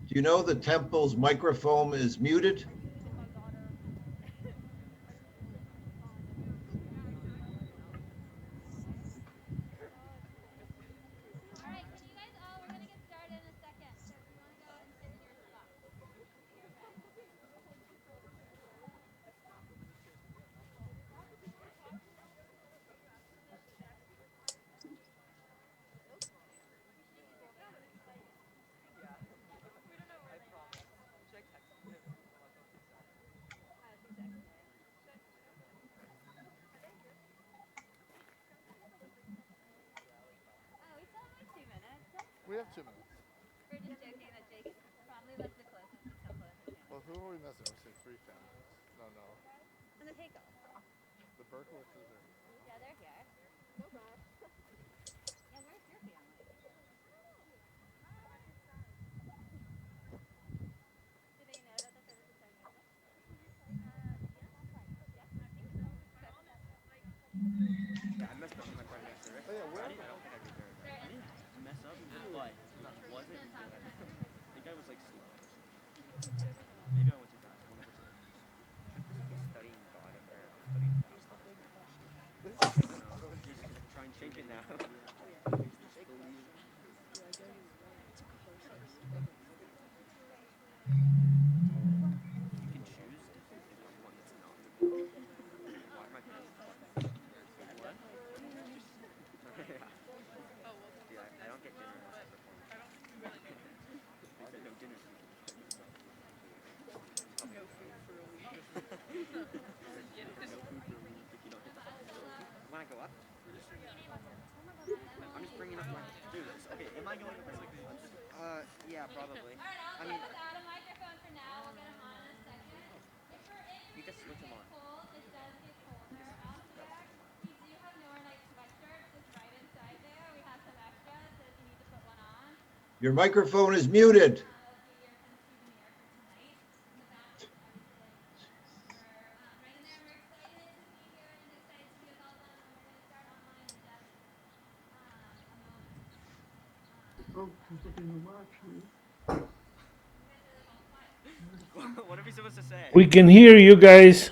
Do you know the temple's microphone is muted? We have 2 minutes. Well, who are we missing? We're saying 3 families. No, no. The Berkowitzes are. Yeah, I messed up with my friend next to Rick. Oh, yeah, where? I don't think I deserve it. I didn't mess up, but wasn't. I think I was like slow. Maybe I went too fast. One of the two. He's studying God or studying Faust. I know. Just try and change it now. Just believe. You can choose to pick one that's not the God. Why am I picking buttons? What? Yeah. Dude, I don't get dinner unless I perform. They said no dinner for me. No food for a week. No food for a week if you don't hit the button. When I go up, I'm just bringing up my. Dude, okay, am I going up or yeah, probably. I mean, you just switch them on. Your microphone is muted. What are we supposed to say? We can hear you guys.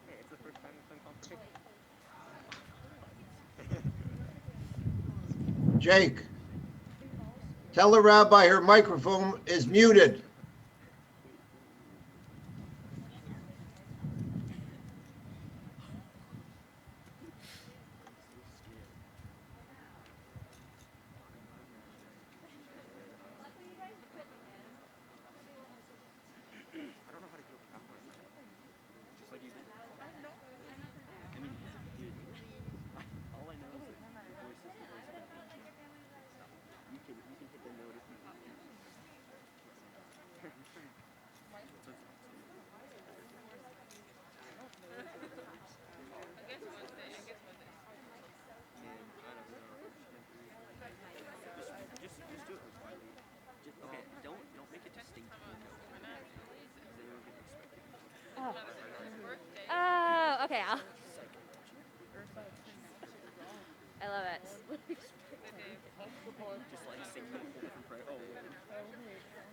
Hey, it's the first time it's been confirmation. Jake, tell the rabbi her microphone is muted. I don't know how to get over that one. Just like you did. I mean, dude, all I know is that your voice is the voice of an angel. You can hit the note if you want to. Just do it quietly. Okay, don't make it distinct. Oh, okay. I love it. Just like sing a whole different prayer.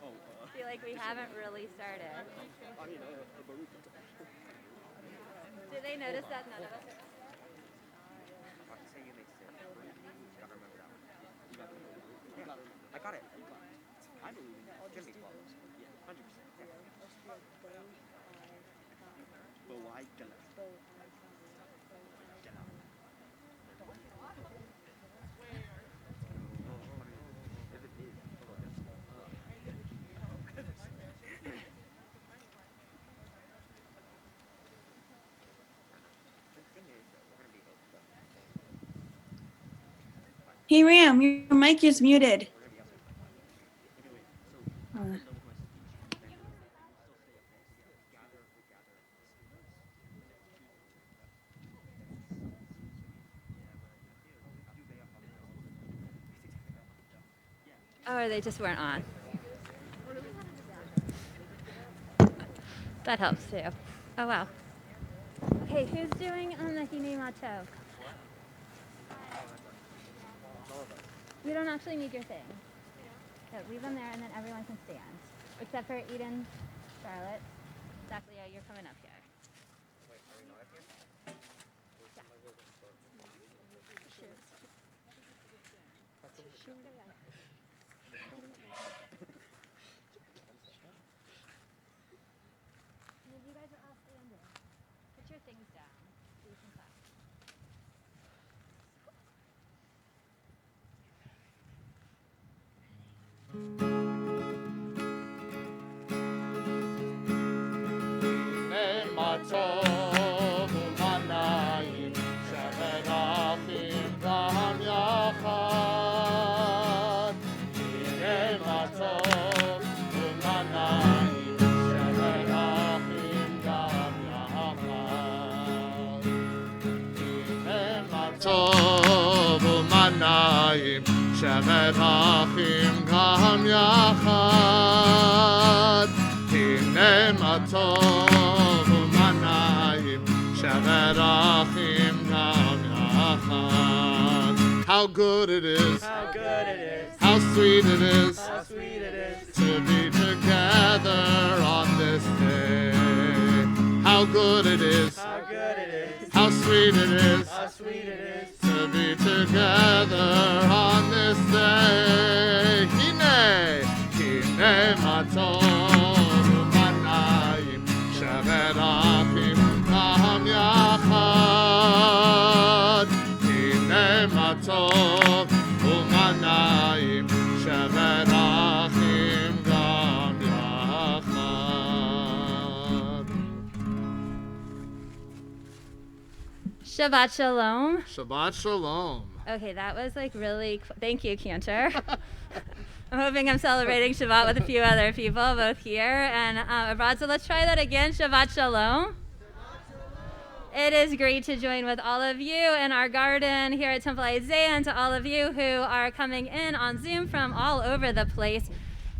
I feel like we haven't really started. I mean, a baruch. Did they notice that none of us are? Say you may sin. You gotta remember that one. You gotta remember that. Yeah, I got it. I believe in that. It's gonna be close. Yeah, 100%. Yeah. But why gonna? If it is, Hey Ram, your mic is muted. Oh, or they just weren't on. That helps too. Oh, wow. Okay, who's doing on the Hine Mato? You don't actually need your thing. So leave them there and then everyone can stand. Except for Eden, Charlotte. Exactly, yeah, you're coming up here. You guys are all standing. Put your things down so you can clap. טוב ומנעים שבת אחים גם יחד הנה מה טוב ומנעים שבת אחים גם יחד How good it is, how sweet it is, to be together on this day. How good it is, how sweet it is, to be together on this day. Hine, hine ma tov u'manayim shevet achim gam yachad. Hine ma tov u'manayim shevet achim gam yachad. Shabbat Shalom. Shabbat Shalom. Okay, that was like really, thank you, Cantor. I'm hoping I'm celebrating Shabbat with a few other people, both here and abroad. So let's try that again. Shabbat Shalom. It is great to join with all of you in our garden here at Temple Isaiah and to all of you who are coming in on Zoom from all over the place.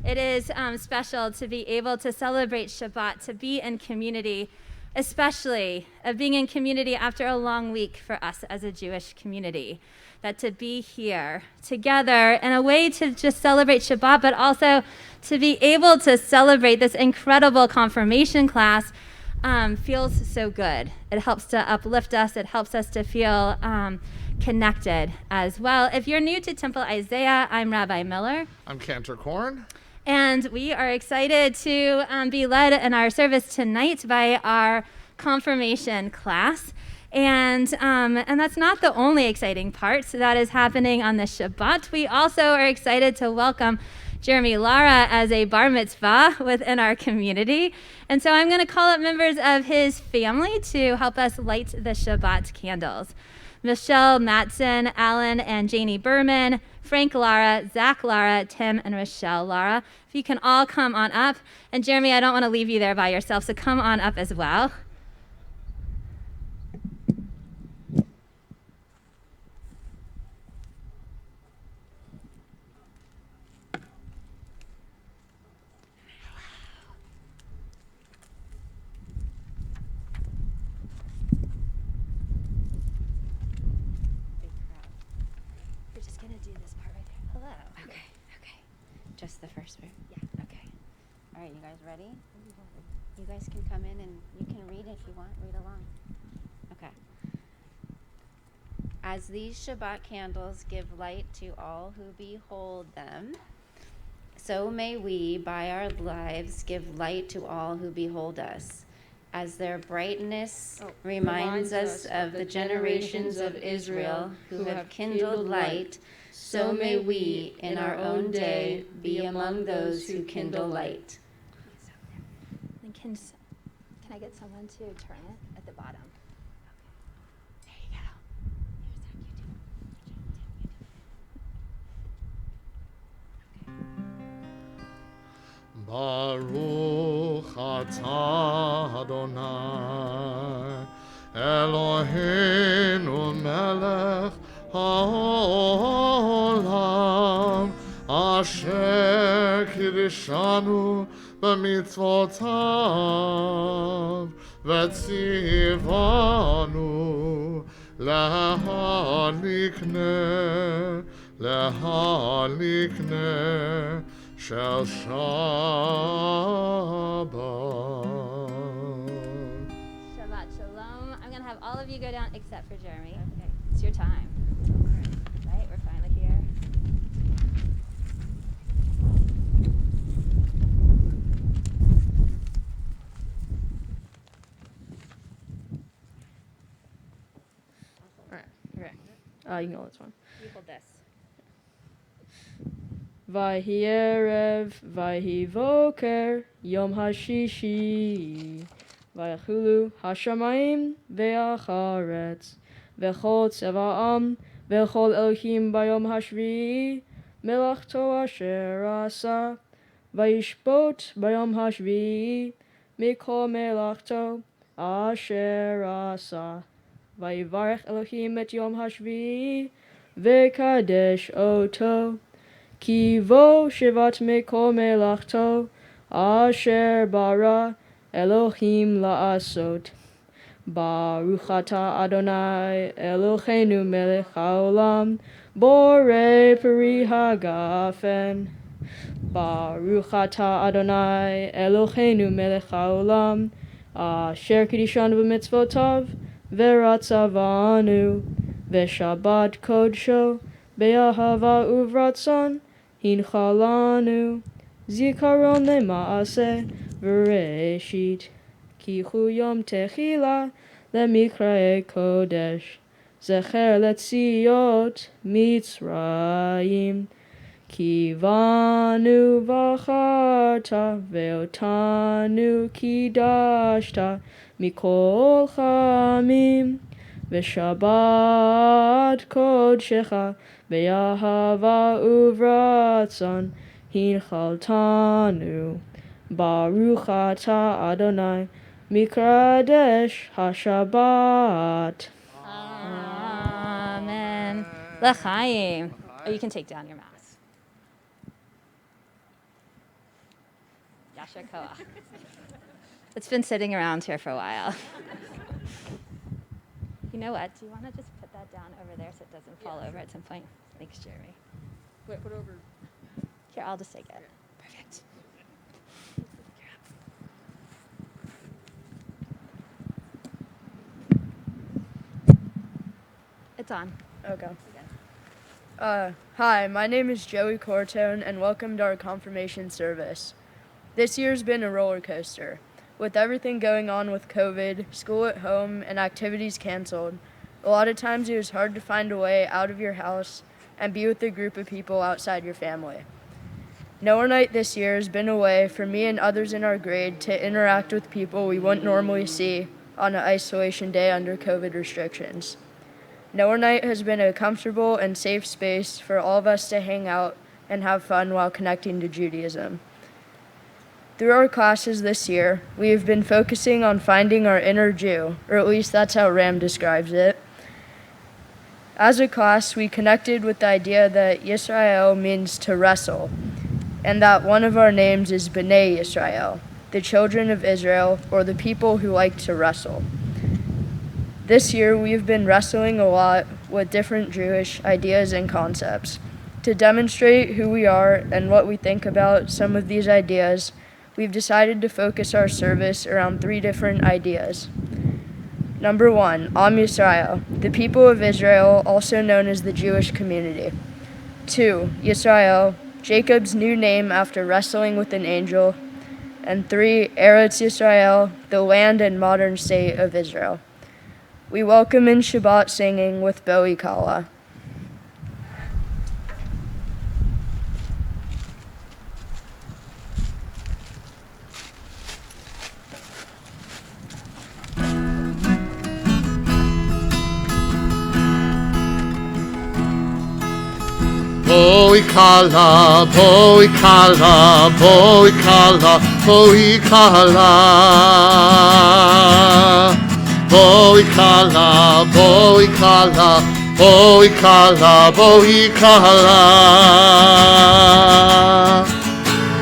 It is special to be able to celebrate Shabbat, to be in community, especially being in community after a long week for us as a Jewish community. That to be here together in a way to just celebrate Shabbat, but also to be able to celebrate this incredible confirmation class feels so good. It helps to uplift us. It helps us to feel connected as well. If you're new to Temple Isaiah, I'm Rabbi Miller. I'm Cantor Korn. And we are excited to be led in our service tonight by our confirmation class. And that's not the only exciting part that is happening on the Shabbat. We also are excited to welcome Jeremy Lara as a bar mitzvah within our community. And so I'm going to call up members of his family to help us light the Shabbat candles. Michelle Matson, Alan and Janie Berman, Frank Lara, Zach Lara, Tim and Rochelle Lara. If you can all come on up. And Jeremy, I don't want to leave you there by yourself, so come on up as well. Just the first verse? Yeah. Okay. All right, you guys ready? You guys can come in and you can read if you want. Read along. Okay. As these Shabbat candles give light to all who behold them, so may we, by our lives, give light to all who behold us. As their brightness reminds us of the generations of Israel who have kindled light, so may we, in our own day, be among those who kindle light. And can I get someone to turn it at the bottom? Okay. There you go. Baruch atah Adonai Eloheinu melech haolam asher kirishanu b'mitzvotav v'tzivanu lehalikne shel Shabbat. Shabbat Shalom. I'm going to have all of you go down except for Jeremy. Okay. It's your time. Right? We're finally here. All right. Okay. You can go this one. You hold this. Vayhi erev, vayhi voker, yom hashishi. Vayachulu hashamayim ve'acharetz, v'chol tzeva'am, v'chol Elohim bayom hashvi'i, melachto asher asa, vayishbot bayom hashvi'i, mikol melachto asher asa. Vayivarech Elohim et yom hashvi'i, ve'kadesh oto. Ki vo shivat mikol melachto asher bara Elohim la'asot. Baruch atah Adonai Eloheinu melech haolam borei peri hagafen. Baruch atah Adonai Eloheinu melech haolam asher kiddushanu b'mitzvotav v'ratzavanu v'shabbat kodsho be'ahava uvratzon hinchalanu zikaron le'maaseh v'reshit kichu yom techila le'mikra'e kodesh zecher letziot mitzrayim kivanu v'acharta ve'otanu kidashta mikol chamim v'shabbat kodshecha be'ahava uvratzon hinchaltanu. Baruch atah Adonai mikradesh hashabbat. Amen. L'chaim. Oh, you can take down your mask. Yasher koach. It's been sitting around here for a while. You know what? Do you want to just put that down over there so it doesn't fall over at some point? Thanks, Jeremy. Wait, put over. Here, I'll just take it. Perfect. It's on. Okay. Hi, my name is Joey Cortone, and welcome to our confirmation service. This year's been a roller coaster. With everything going on with COVID, school at home, and activities canceled, a lot of times it was hard to find a way out of your house and be with a group of people outside your family. Noah Night this year has been a way for me and others in our grade to interact with people we wouldn't normally see on an isolation day under COVID restrictions. Noah Night has been a comfortable and safe space for all of us to hang out and have fun while connecting to Judaism. Through our classes this year, we have been focusing on finding our inner Jew, or at least that's how Ram describes it. As a class, we connected with the idea that Yisrael means to wrestle, and that one of our names is B'nai Yisrael, the children of Israel, or the people who like to wrestle. This year, we've been wrestling a lot with different Jewish ideas and concepts. To demonstrate who we are and what we think about some of these ideas, we've decided to focus our service around 3 different ideas. Number 1, Am Yisrael, the people of Israel, also known as the Jewish community. 2, Yisrael, Jacob's new name after wrestling with an angel. And 3, Eretz Yisrael, the land and modern state of Israel. We welcome in Shabbat singing with Bowie Kala. Boy kala, boy kala, boy kala, boy kala. Boy kala, boy kala, boy kala, boy kala.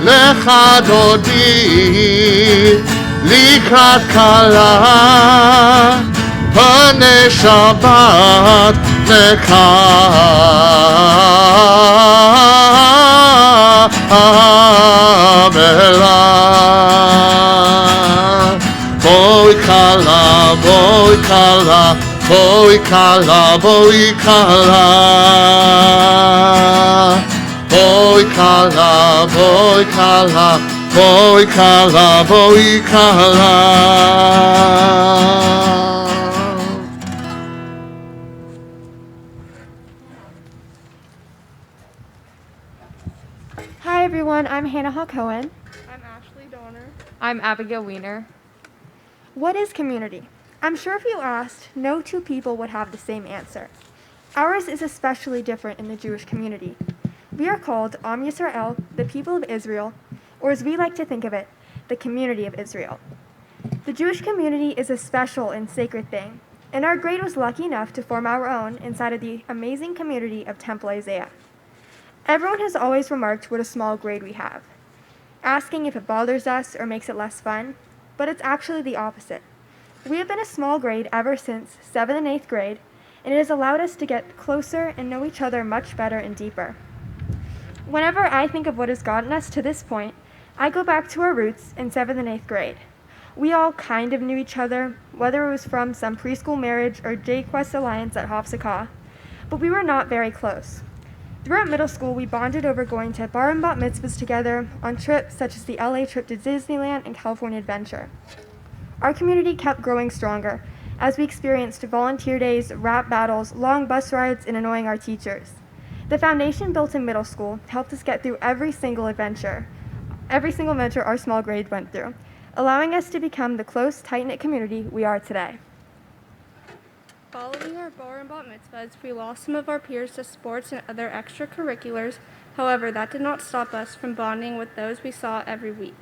Lecha dodi, likrat kala, pane Shabbat nekavela. Boy kala, boy kala, boy kala, boy kala. Boy kala, boy kala, boy kala, boy kala. Hi everyone, I'm Hannah Cohen. I'm Ashley Donner. I'm Abigail Weiner. What is community? I'm sure if you asked, no 2 people would have the same answer. Ours is especially different in the Jewish community. We are called Am Yisrael, the people of Israel, or as we like to think of it, the community of Israel. The Jewish community is a special and sacred thing, and our grade was lucky enough to form our own inside of the amazing community of Temple Isaiah. Everyone has always remarked what a small grade we have, asking if it bothers us or makes it less fun, but it's actually the opposite. We have been a small grade ever since 7th and 8th grade, and it has allowed us to get closer and know each other much better and deeper. Whenever I think of what has gotten us to this point, I go back to our roots in 7th and 8th grade. We all kind of knew each other, whether it was from some preschool marriage or J-Quest Alliance at Hofsakah, but we were not very close. Throughout middle school, we bonded over going to bar and bat mitzvahs together on trips such as the LA trip to Disneyland and California Adventure. Our community kept growing stronger as we experienced volunteer days, rap battles, long bus rides, and annoying our teachers. The foundation built in middle school helped us get through every single adventure our small grade went through, allowing us to become the close, tight-knit community we are today. Following our bar and bat mitzvahs, we lost some of our peers to sports and other extracurriculars. However, that did not stop us from bonding with those we saw every week.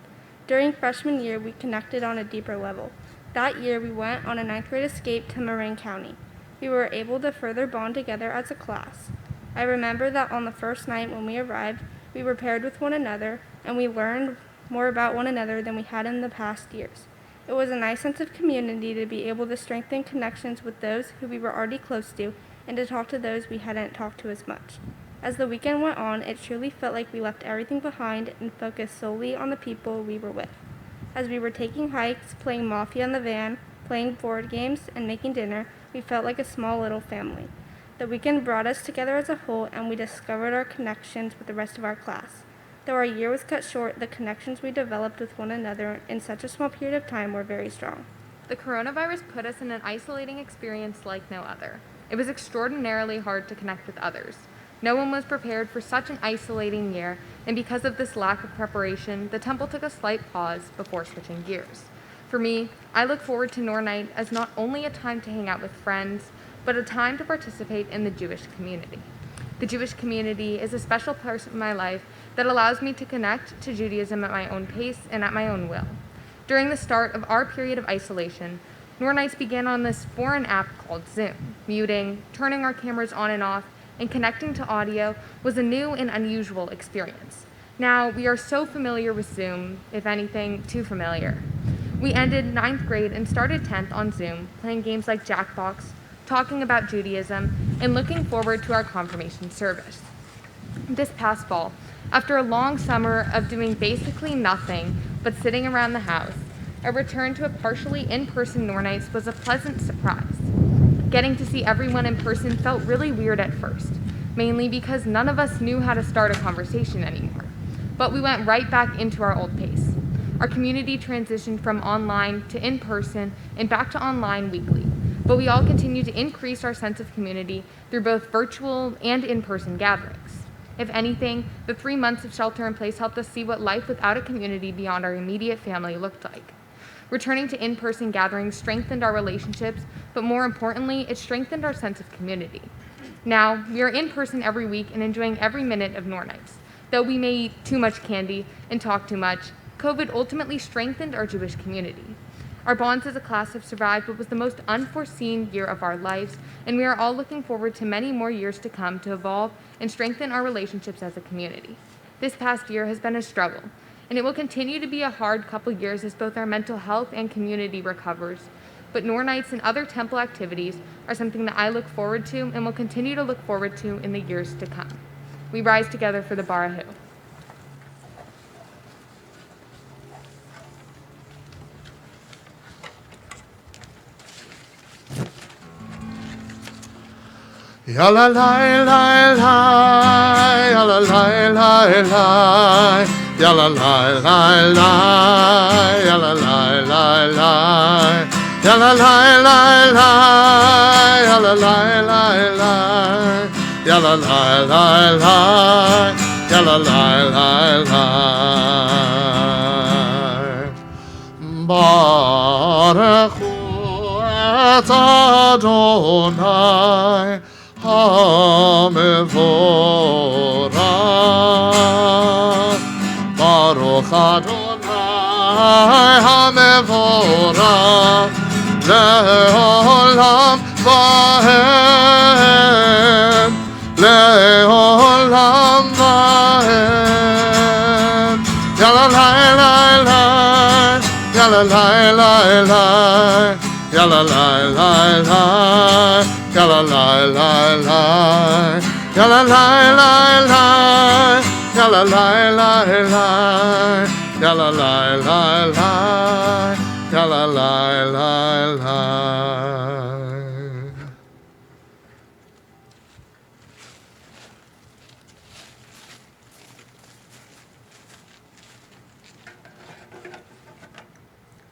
During freshman year, we connected on a deeper level. That year, we went on a 9th grade escape to Marin County. We were able to further bond together as a class. I remember that on the first night when we arrived, we were paired with one another, and we learned more about one another than we had in the past years. It was a nice sense of community to be able to strengthen connections with those who we were already close to and to talk to those we hadn't talked to as much. As the weekend went on, it truly felt like we left everything behind and focused solely on the people we were with. As we were taking hikes, playing Mafia in the van, playing board games, and making dinner, we felt like a small little family. The weekend brought us together as a whole, and we discovered our connections with the rest of our class. Though our year was cut short, the connections we developed with one another in such a small period of time were very strong. The coronavirus put us in an isolating experience like no other. It was extraordinarily hard to connect with others. No one was prepared for such an isolating year, and because of this lack of preparation, the temple took a slight pause before switching gears. For me, I look forward to Nor Night as not only a time to hang out with friends, but a time to participate in the Jewish community. The Jewish community is a special part of my life that allows me to connect to Judaism at my own pace and at my own will. During the start of our period of isolation, Nor Nights began on this foreign app called Zoom. Muting, turning our cameras on and off, and connecting to audio was a new and unusual experience. Now, we are so familiar with Zoom, if anything, too familiar. We ended 9th grade and started 10th on Zoom, playing games like Jackbox, talking about Judaism, and looking forward to our confirmation service. This past fall, after a long summer of doing basically nothing but sitting around the house, a return to a partially in-person Nor Nights was a pleasant surprise. Getting to see everyone in person felt really weird at first, mainly because none of us knew how to start a conversation anymore. But we went right back into our old pace. Our community transitioned from online to in-person and back to online weekly, but we all continue to increase our sense of community through both virtual and in-person gatherings. If anything, the 3 months of shelter in place helped us see what life without a community beyond our immediate family looked like. Returning to in-person gatherings strengthened our relationships, but more importantly, it strengthened our sense of community. Now, we are in person every week and enjoying every minute of Nor Nights. Though we may eat too much candy and talk too much, COVID ultimately strengthened our Jewish community. Our bonds as a class have survived what was the most unforeseen year of our lives, and we are all looking forward to many more years to come to evolve and strengthen our relationships as a community. This past year has been a struggle, and it will continue to be a hard couple years as both our mental health and community recovers. But Nor Nights and other temple activities are something that I look forward to and will continue to look forward to in the years to come. We rise together for the Barahu. Ya la la la la, ya la la la la, ya la la la la, ya la la la la, ya la la la la, ya la la la la, ya la la la la, ya la la la la. Baruch Hu et Adonai HaMevorach. Baruch Adonai HaMevorach Le'olam Vahem, Le'olam Vahem. Ya la la la la, ya la la la la, ya la la la la, ya la la la la, ya la la la la, ya la la la la, ya la la la la, ya la la la la.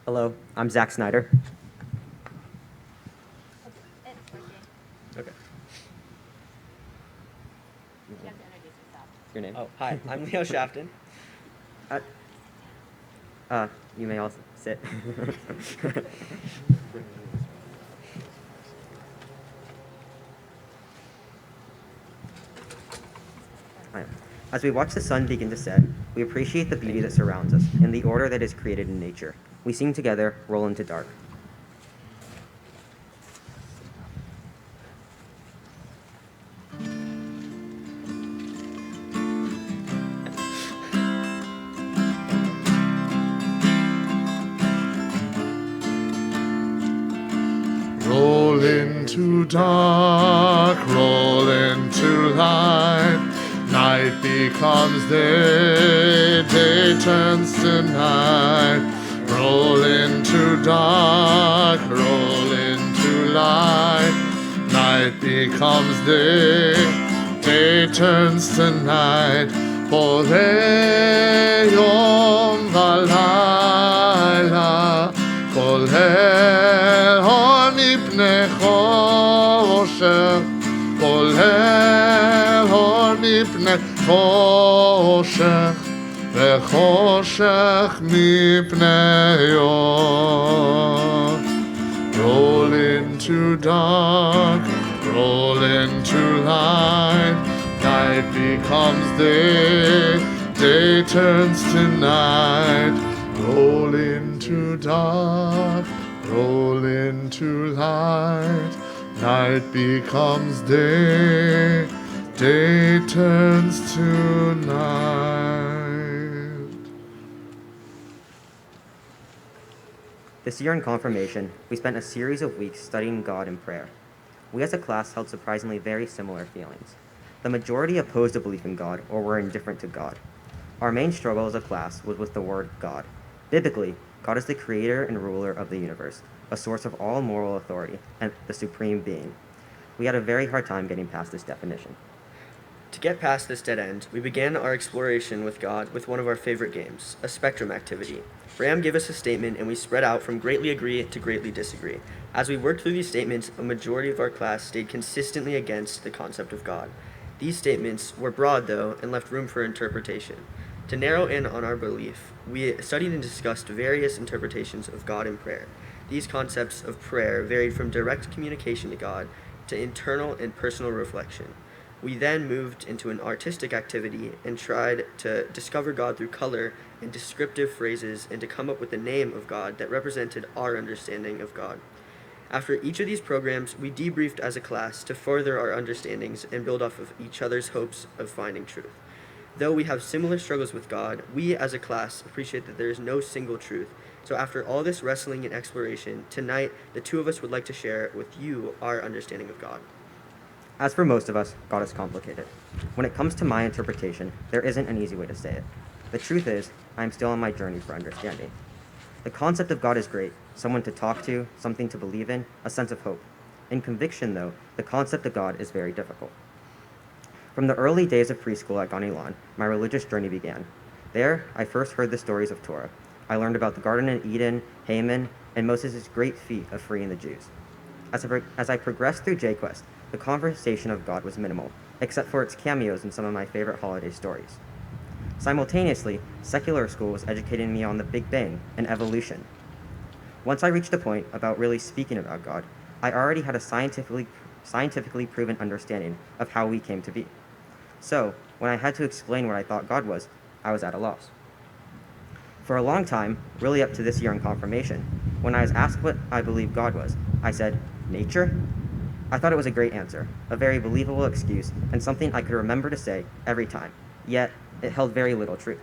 Hello, I'm Zach Snyder. Okay. Your name? Oh, hi, I'm Leo Shafton. You may all sit. Hi. As we watch the sun begin to set, we appreciate the beauty that surrounds us and the order that is created in nature. We sing together, Roll into Dark. Roll into dark, roll into light. Night becomes day, day turns to night. Roll into dark, roll into light. Night night becomes day, day turns to night. Polei yom v'layla, polei hor mipnei choshech, polei hor mipnei choshech, v'choshech mipnei yom. Roll into dark, roll into light. Night becomes day, day turns to night. Roll into dark, roll into light. Night becomes day, day turns to night. This year in confirmation, we spent a series of weeks studying God in prayer. We as a class held surprisingly very similar feelings. The majority opposed a belief in God or were indifferent to God. Our main struggle as a class was with the word God. Biblically, God is the creator and ruler of the universe, a source of all moral authority, and the supreme being. We had a very hard time getting past this definition. To get past this dead end, we began our exploration with God with one of our favorite games, a spectrum activity. Ram gave us a statement and we spread out from greatly agree to greatly disagree. As we worked through these statements, a majority of our class stayed consistently against the concept of God. These statements were broad, though, and left room for interpretation. To narrow in on our belief, we studied and discussed various interpretations of God in prayer. These concepts of prayer varied from direct communication to God to internal and personal reflection. We then moved into an artistic activity and tried to discover God through color and descriptive phrases and to come up with the name of God that represented our understanding of God. After each of these programs, we debriefed as a class to further our understandings and build off of each other's hopes of finding truth. Though we have similar struggles with God, we as a class appreciate that there is no single truth. So after all this wrestling and exploration, tonight the two of us would like to share with you our understanding of God. As for most of us, God is complicated. When it comes to my interpretation, there isn't an easy way to say it. The truth is, I am still on my journey for understanding. The concept of God is great, someone to talk to, something to believe in, a sense of hope. In conviction, though, the concept of God is very difficult. From the early days of preschool at Gan Ilan, my religious journey began. There, I first heard the stories of Torah. I learned about the Garden of Eden, Haman, and Moses' great feat of freeing the Jews. As I progressed through J-Quest, the conversation of God was minimal, except for its cameos in some of my favorite holiday stories. Simultaneously, secular school was educating me on the Big Bang and evolution. Once I reached a point about really speaking about God, I already had a scientifically proven understanding of how we came to be. So, when I had to explain what I thought God was, I was at a loss. For a long time, really up to this year in confirmation, when I was asked what I believed God was, I said, nature? I thought it was a great answer, a very believable excuse, and something I could remember to say every time, yet it held very little truth.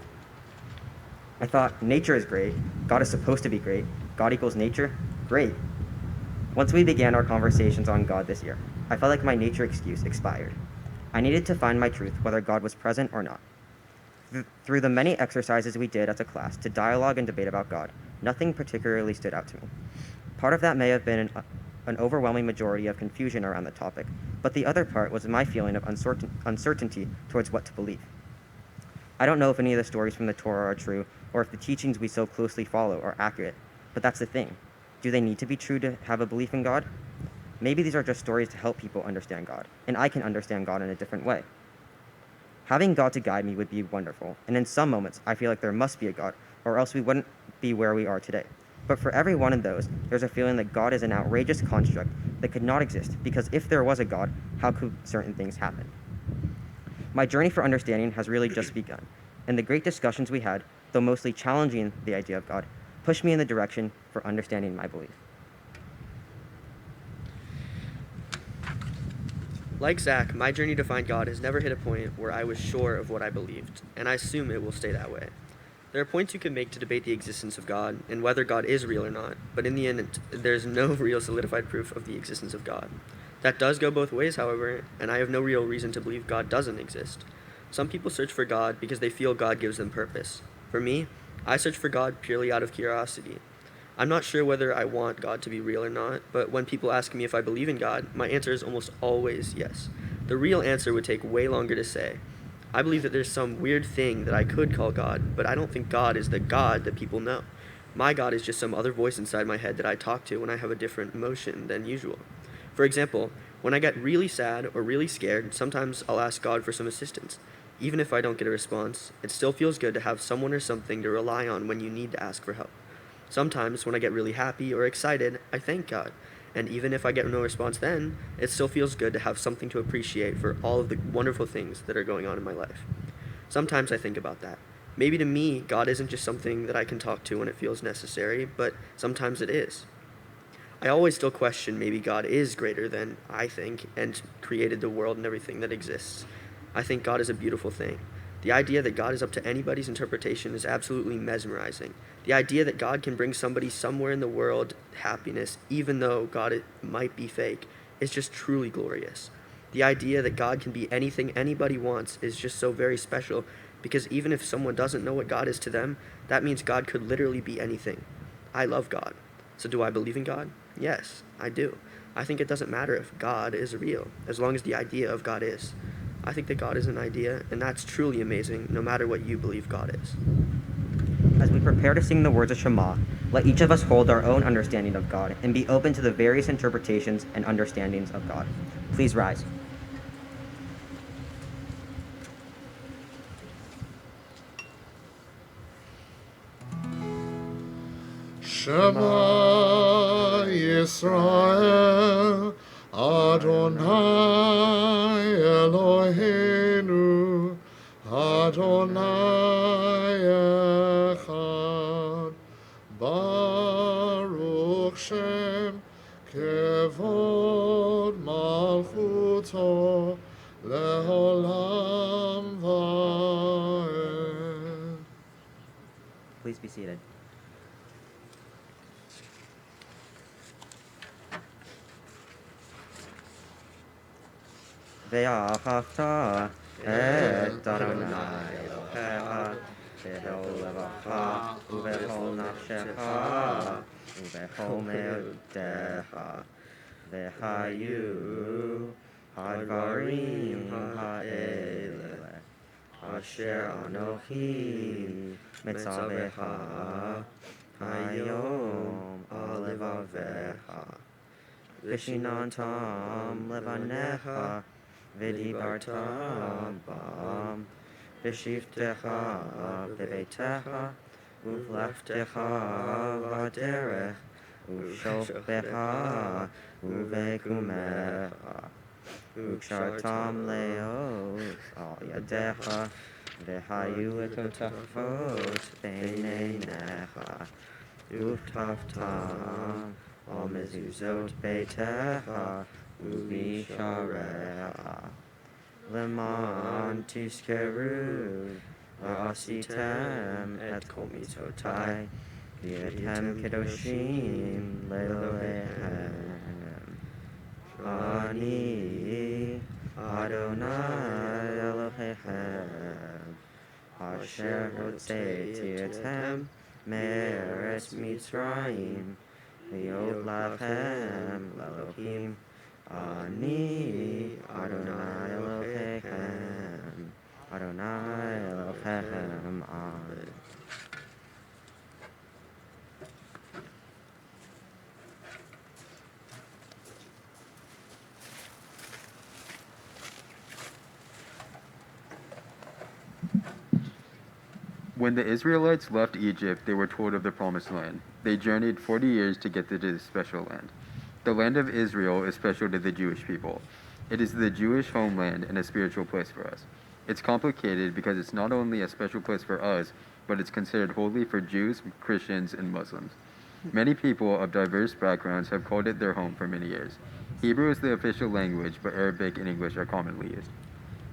I thought, nature is great, God is supposed to be great, God equals nature, great. Once we began our conversations on God this year, I felt like my nature excuse expired. I needed to find my truth, whether God was present or not. Through the many exercises we did as a class to dialogue and debate about God, nothing particularly stood out to me. Part of that may have been an overwhelming majority of confusion around the topic, but the other part was my feeling of uncertainty towards what to believe. I don't know if any of the stories from the Torah are true, or if the teachings we so closely follow are accurate, but that's the thing. Do they need to be true to have a belief in God? Maybe these are just stories to help people understand God, and I can understand God in a different way. Having God to guide me would be wonderful, and in some moments, I feel like there must be a God, or else we wouldn't be where we are today. But for every one of those, there's a feeling that God is an outrageous construct that could not exist, because if there was a God, how could certain things happen? My journey for understanding has really just begun, and the great discussions we had, though mostly challenging the idea of God, pushed me in the direction for understanding my belief. Like Zach, my journey to find God has never hit a point where I was sure of what I believed, and I assume it will stay that way. There are points you can make to debate the existence of God and whether God is real or not, but in the end, there's no real solidified proof of the existence of God. That does go both ways, however, and I have no real reason to believe God doesn't exist. Some people search for God because they feel God gives them purpose. For me, I search for God purely out of curiosity. I'm not sure whether I want God to be real or not, but when people ask me if I believe in God, my answer is almost always yes. The real answer would take way longer to say. I believe that there's some weird thing that I could call God, but I don't think God is the God that people know. My God is just some other voice inside my head that I talk to when I have a different emotion than usual. For example, when I get really sad or really scared, sometimes I'll ask God for some assistance. Even if I don't get a response, it still feels good to have someone or something to rely on when you need to ask for help. Sometimes when I get really happy or excited, I thank God. And even if I get no response then, it still feels good to have something to appreciate for all of the wonderful things that are going on in my life. Sometimes I think about that. Maybe to me, God isn't just something that I can talk to when it feels necessary, but sometimes it is. I always still question maybe God is greater than I think and created the world and everything that exists. I think God is a beautiful thing. The idea that God is up to anybody's interpretation is absolutely mesmerizing. The idea that God can bring somebody somewhere in the world happiness, even though God might be fake, is just truly glorious. The idea that God can be anything anybody wants is just so very special, because even if someone doesn't know what God is to them, that means God could literally be anything. I love God. So do I believe in God? Yes, I do. I think it doesn't matter if God is real, as long as the idea of God is. I think that God is an idea, and that's truly amazing, no matter what you believe God is. As we prepare to sing the words of Shema, let each of us hold our own understanding of God and be open to the various interpretations and understandings of God. Please rise. Shema Yisrael, Adonai Eloheinu, Adonai Echad, Baruch Shem, Kevod Malchuto, Leolam Vaed. Please be seated. ואהבת את אדוני אלוהיך בכל לבבך ובכל נפשך ובכל מאודיך. והיו הדברים האלה אשר אנוכי מצווך היום על לבביך. ושיננתם לבניך ודיברת בם בשבתך בביתך ובלכתך בדרך ושוכבך ובקומך וקשרתם להיות על ידיך והיו לכותפות בין עיניך וכתבתם על מזוזות ביתך ובשעריך למען תזכרו ועשיתם את כל מצוותיי והייתם קדושים לאלוהיכם. אני אדוני אלוהיכם אשר הוצאתי אתכם מארץ מצרים להיות לכם לאלוהים. אני אדוני אלוהיכם, אדוני אלוהיכם עד. When the Israelites left Egypt, they were told of the Promised Land. They journeyed 40 years to get to this special land. The land of Israel is special to the Jewish people. It is the Jewish homeland and a spiritual place for us. It's complicated because it's not only a special place for us, but it's considered holy for Jews, Christians, and Muslims. Many people of diverse backgrounds have called it their home for many years. Hebrew is the official language, but Arabic and English are commonly used.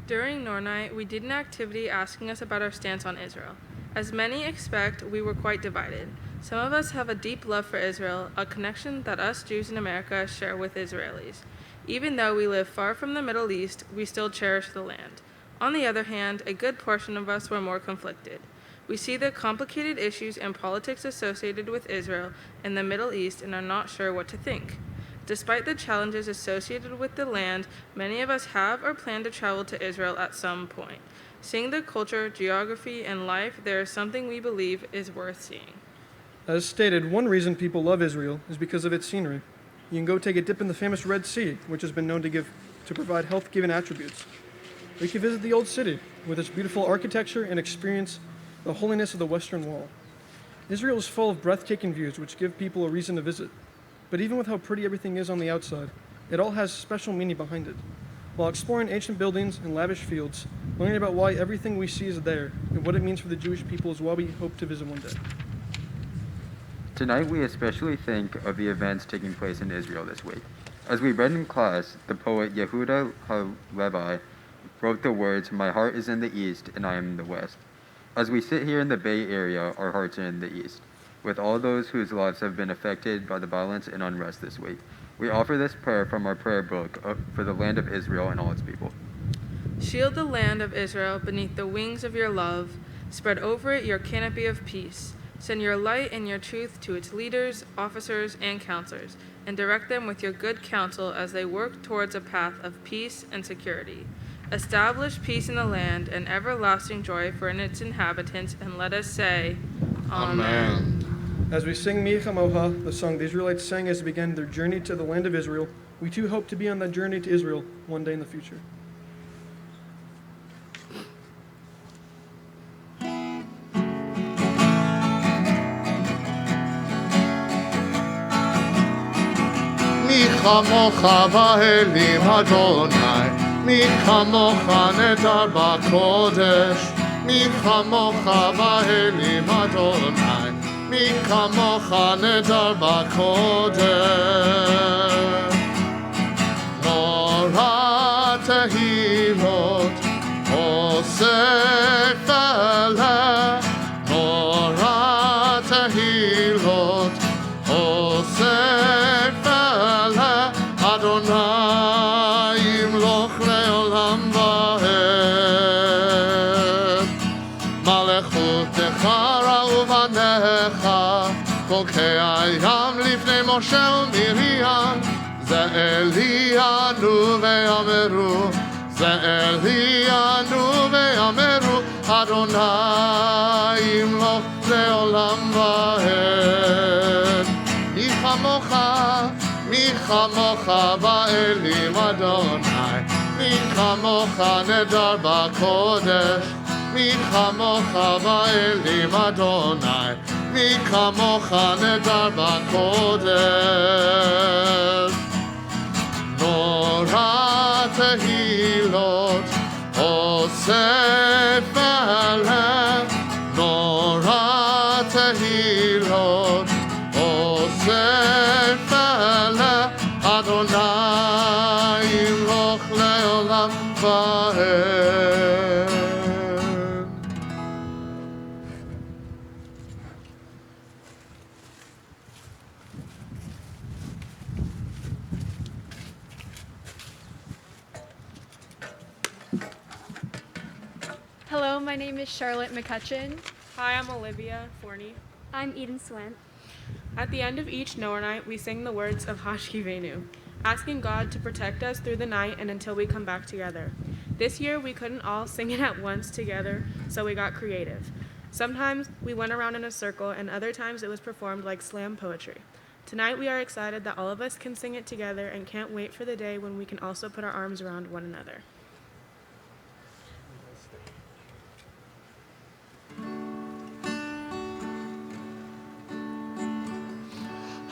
During Nor Night, we did an activity asking us about our stance on Israel. As many expect, we were quite divided. Some of us have a deep love for Israel, a connection that us Jews in America share with Israelis. Even though we live far from the Middle East, we still cherish the land. On the other hand, a good portion of us were more conflicted. We see the complicated issues and politics associated with Israel and the Middle East and are not sure what to think. Despite the challenges associated with the land, many of us have or plan to travel to Israel at some point. Seeing the culture, geography, and life, there is something we believe is worth seeing. As stated, one reason people love Israel is because of its scenery. You can go take a dip in the famous Red Sea, which has been known to provide health-giving attributes. We can visit the Old City with its beautiful architecture and experience the holiness of the Western Wall. Israel is full of breathtaking views which give people a reason to visit. But even with how pretty everything is on the outside, it all has special meaning behind it. While exploring ancient buildings and lavish fields, learning about why everything we see is there and what it means for the Jewish people is why we hope to visit one day. Tonight we especially think of the events taking place in Israel this week. As we read in class, the poet Yehuda Halevi wrote the words, "My heart is in the east and I am in the west." As we sit here in the Bay Area, our hearts are in the east, with all those whose lives have been affected by the violence and unrest this week. We offer this prayer from our prayer book for the land of Israel and all its people. Shield the land of Israel beneath the wings of your love. Spread over it your canopy of peace. Send your light and your truth to its leaders, officers, and counselors, and direct them with your good counsel as they work towards a path of peace and security. Establish peace in the land and everlasting joy for its inhabitants, and let us say, Amen. As we sing Mi Chamocha, the song the Israelites sang as they began their journey to the land of Israel, we too hope to be on that journey to Israel one day in the future. Mi chamocha ba'elim Adonai, mi chamocha nedar b'kodesh, mi chamocha ba'elim Adonai, mi chamocha nedar b'kodesh. Nora tehilot oseh feleh, Nora tehilot oseh feleh, Adonai imloch le'olam va'ed. Malechutecha ra'u banecha, kolkei hayam lifnei Moshe u'Miriam, ze Elianu ve'ameru, ze Elianu ve'ameru, Adonai imloch le'olam va'ed. Mi chamocha ba'elim Adonai, mi chamocha nedar b'kodesh, mi chamocha ba'elim Adonai, mi chamocha nedar b'kodesh. Nora tehilot oseh feleh, Nora tehilot oseh feleh, Adonai imloch le'olam va'ed. Hello, my name is Charlotte McCutcheon. Hi, I'm Olivia Forney. I'm Eden Swint. At the end of each Noah night, we sing the words of Hashkivenu, asking God to protect us through the night and until we come back together. This year, we couldn't all sing it at once together, so we got creative. Sometimes we went around in a circle, and other times it was performed like slam poetry. Tonight, we are excited that all of us can sing it together and can't wait for the day when we can also put our arms around one another.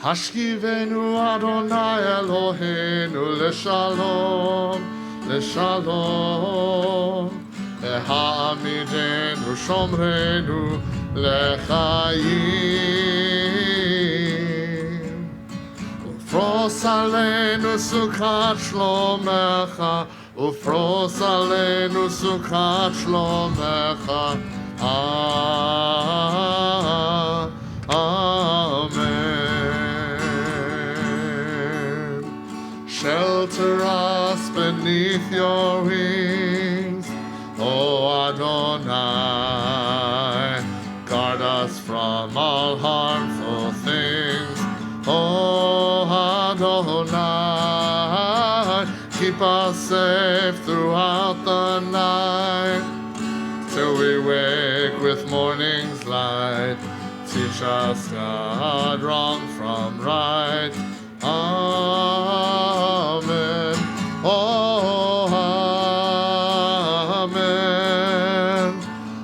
Hashkivenu Adonai Eloheinu leshalom, leshalom. Ha'amidenu shomrenu lechayim. Ufros aleinu sukat shlomecha, ufros aleinu sukat shlomecha. Amen. Shelter us beneath your wings, O Adonai. us from all harmful things. O Adonai, keep us safe throughout the night, till we wake with morning's light. Teach us, God, wrong from right. Amen. Oh, amen.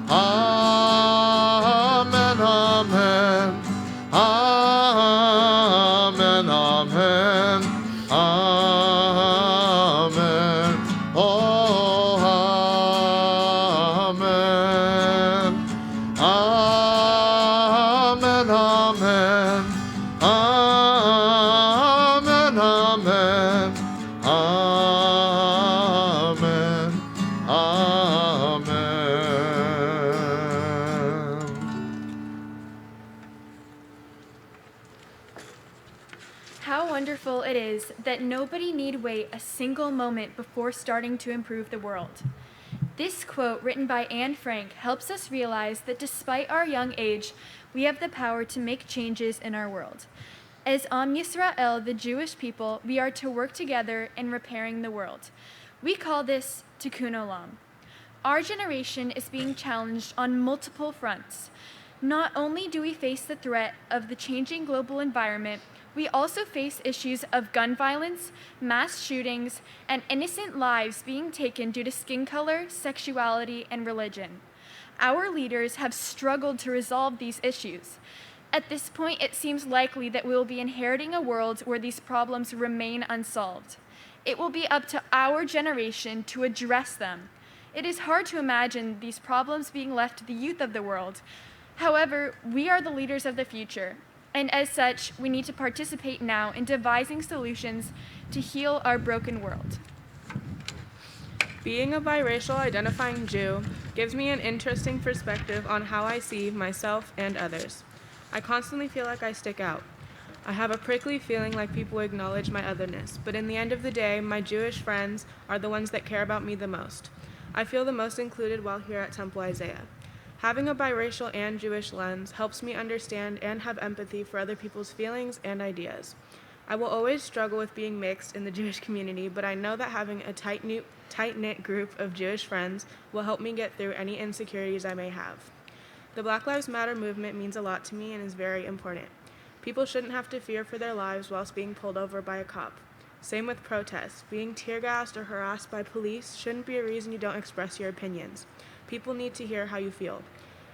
Amen, amen. Amen, amen. Amen. Oh, amen. Amen, amen. Amen, amen. Amen. Amen. How wonderful it is that nobody need wait a single moment before starting to improve the world. This quote, written by Anne Frank, helps us realize that despite our young age, we have the power to make changes in our world. As Am Yisrael, the Jewish people, we are to work together in repairing the world. We call this Tikkun Olam. Our generation is being challenged on multiple fronts. Not only do we face the threat of the changing global environment, we also face issues of gun violence, mass shootings, and innocent lives being taken due to skin color, sexuality, and religion. Our leaders have struggled to resolve these issues. At this point, it seems likely that we will be inheriting a world where these problems remain unsolved. It will be up to our generation to address them. It is hard to imagine these problems being left to the youth of the world. However, we are the leaders of the future, and as such, we need to participate now in devising solutions to heal our broken world. Being a biracial identifying Jew gives me an interesting perspective on how I see myself and others. I constantly feel like I stick out. I have a prickly feeling like people acknowledge my otherness, but in the end of the day, my Jewish friends are the ones that care about me the most. I feel the most included while here at Temple Isaiah. Having a biracial and Jewish lens helps me understand and have empathy for other people's feelings and ideas. I will always struggle with being mixed in the Jewish community, but I know that having a tight-knit group of Jewish friends will help me get through any insecurities I may have. The Black Lives Matter movement means a lot to me and is very important. People shouldn't have to fear for their lives whilst being pulled over by a cop. Same with protests. Being tear-gassed or harassed by police shouldn't be a reason you don't express your opinions. People need to hear how you feel.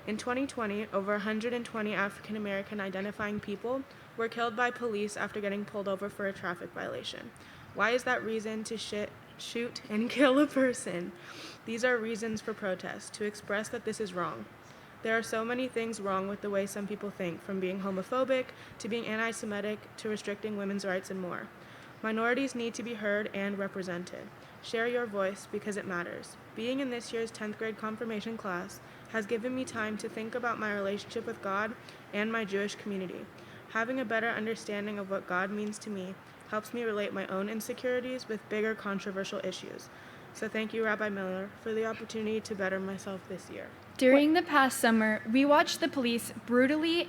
In 2020, over 120 African American identifying people were killed by police after getting pulled over for a traffic violation. Why is that reason to shoot and kill a person? These are reasons for protest, to express that this is wrong. There are so many things wrong with the way some people think, from being homophobic to being anti-Semitic to restricting women's rights and more. Minorities need to be heard and represented. Share your voice because it matters. Being in this year's 10th grade confirmation class has given me time to think about my relationship with God and my Jewish community. Having a better understanding of what God means to me helps me relate my own insecurities with bigger controversial issues. So thank you, Rabbi Miller, for the opportunity to better myself this year. During the past summer, we watched the police brutally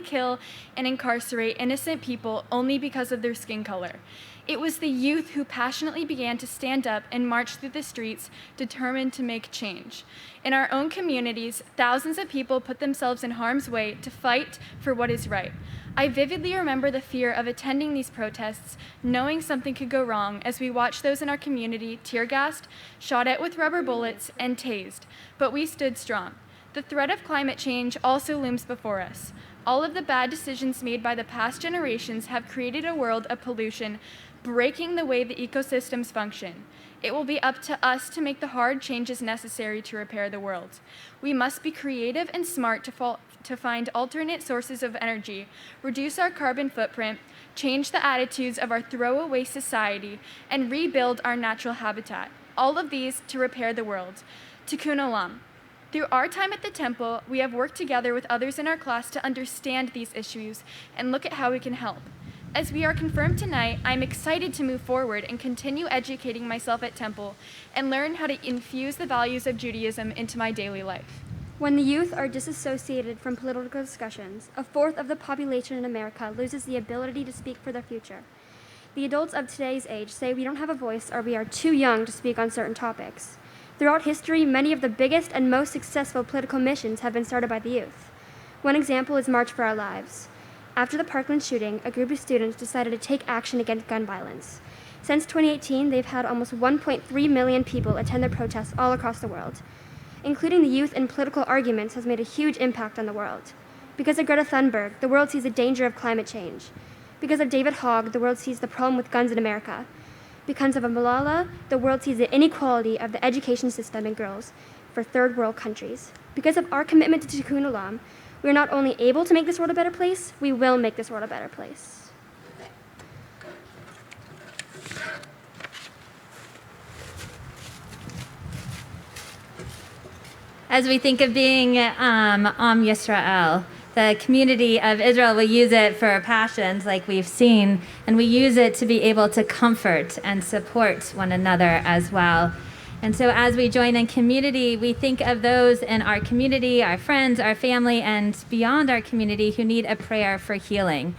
kill and incarcerate innocent people only because of their skin color. It was the youth who passionately began to stand up and march through the streets, determined to make change. In our own communities, thousands of people put themselves in harm's way to fight for what is right. I vividly remember the fear of attending these protests, knowing something could go wrong as we watched those in our community tear-gassed, shot at with rubber bullets, and tased. But we stood strong. The threat of climate change also looms before us. All of the bad decisions made by the past generations have created a world of pollution, breaking the way the ecosystems function. It will be up to us to make the hard changes necessary to repair the world. We must be creative and smart to find alternate sources of energy, reduce our carbon footprint, change the attitudes of our throwaway society, and rebuild our natural habitat. All of these to repair the world. Tikkun Olam. Through our time at the temple, we have worked together with others in our class to understand these issues and look at how we can help. As we are confirmed tonight, I'm excited to move forward and continue educating myself at temple and learn how to infuse the values of Judaism into my daily life. When the youth are disassociated from political discussions, a fourth of the population in America loses the ability to speak for their future. The adults of today's age say we don't have a voice or we are too young to speak on certain topics. Throughout history, many of the biggest and most successful political missions have been started by the youth. One example is March for Our Lives. After the Parkland shooting, a group of students decided to take action against gun violence. Since 2018, they've had almost 1.3 million people attend their protests all across the world. Including the youth in political arguments has made a huge impact on the world. Because of Greta Thunberg, the world sees the danger of climate change. Because of David Hogg, the world sees the problem with guns in America. Because of Malala, the world sees the inequality of the education system in girls for third world countries. Because of our commitment to Tikkun Olam, we are not only able to make this world a better place, we will make this world a better place. As we think of being Am Yisrael, the community of Israel, we use it for passions like we've seen, and we use it to be able to comfort and support one another as well. And so as we join in community, we think of those in our community, our friends, our family, and beyond our community who need a prayer for healing.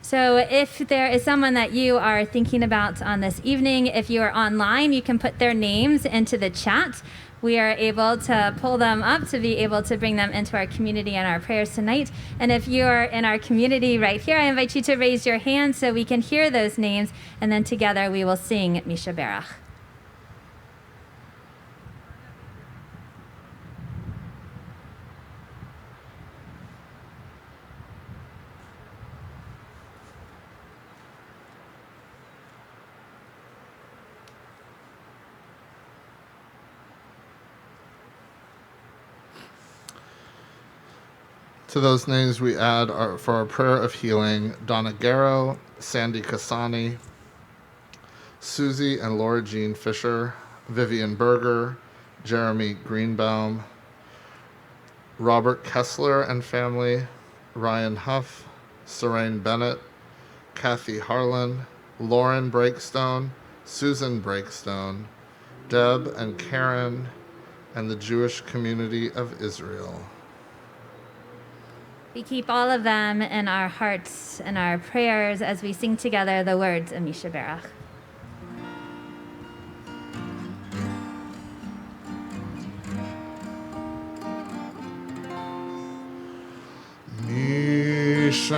So if there is someone that you are thinking about on this evening, if you are online, you can put their names into the chat. We are able to pull them up to be able to bring them into our community and our prayers tonight. And if you're in our community right here, I invite you to raise your hand so we can hear those names, and then together we will sing Misha Berach. To those names we add for our prayer of healing, Donna Garrow, Sandy Kasani, Susie and Laura Jean Fisher, Vivian Berger, Jeremy Greenbaum, Robert Kessler and family, Ryan Huff, Serene Bennett, Kathy Harlan, Lauren Breakstone, Susan Breakstone, Deb and Karen, and the Jewish community of Israel. We keep all of them in our hearts and our prayers as we sing together the words of Misha Berach. Misha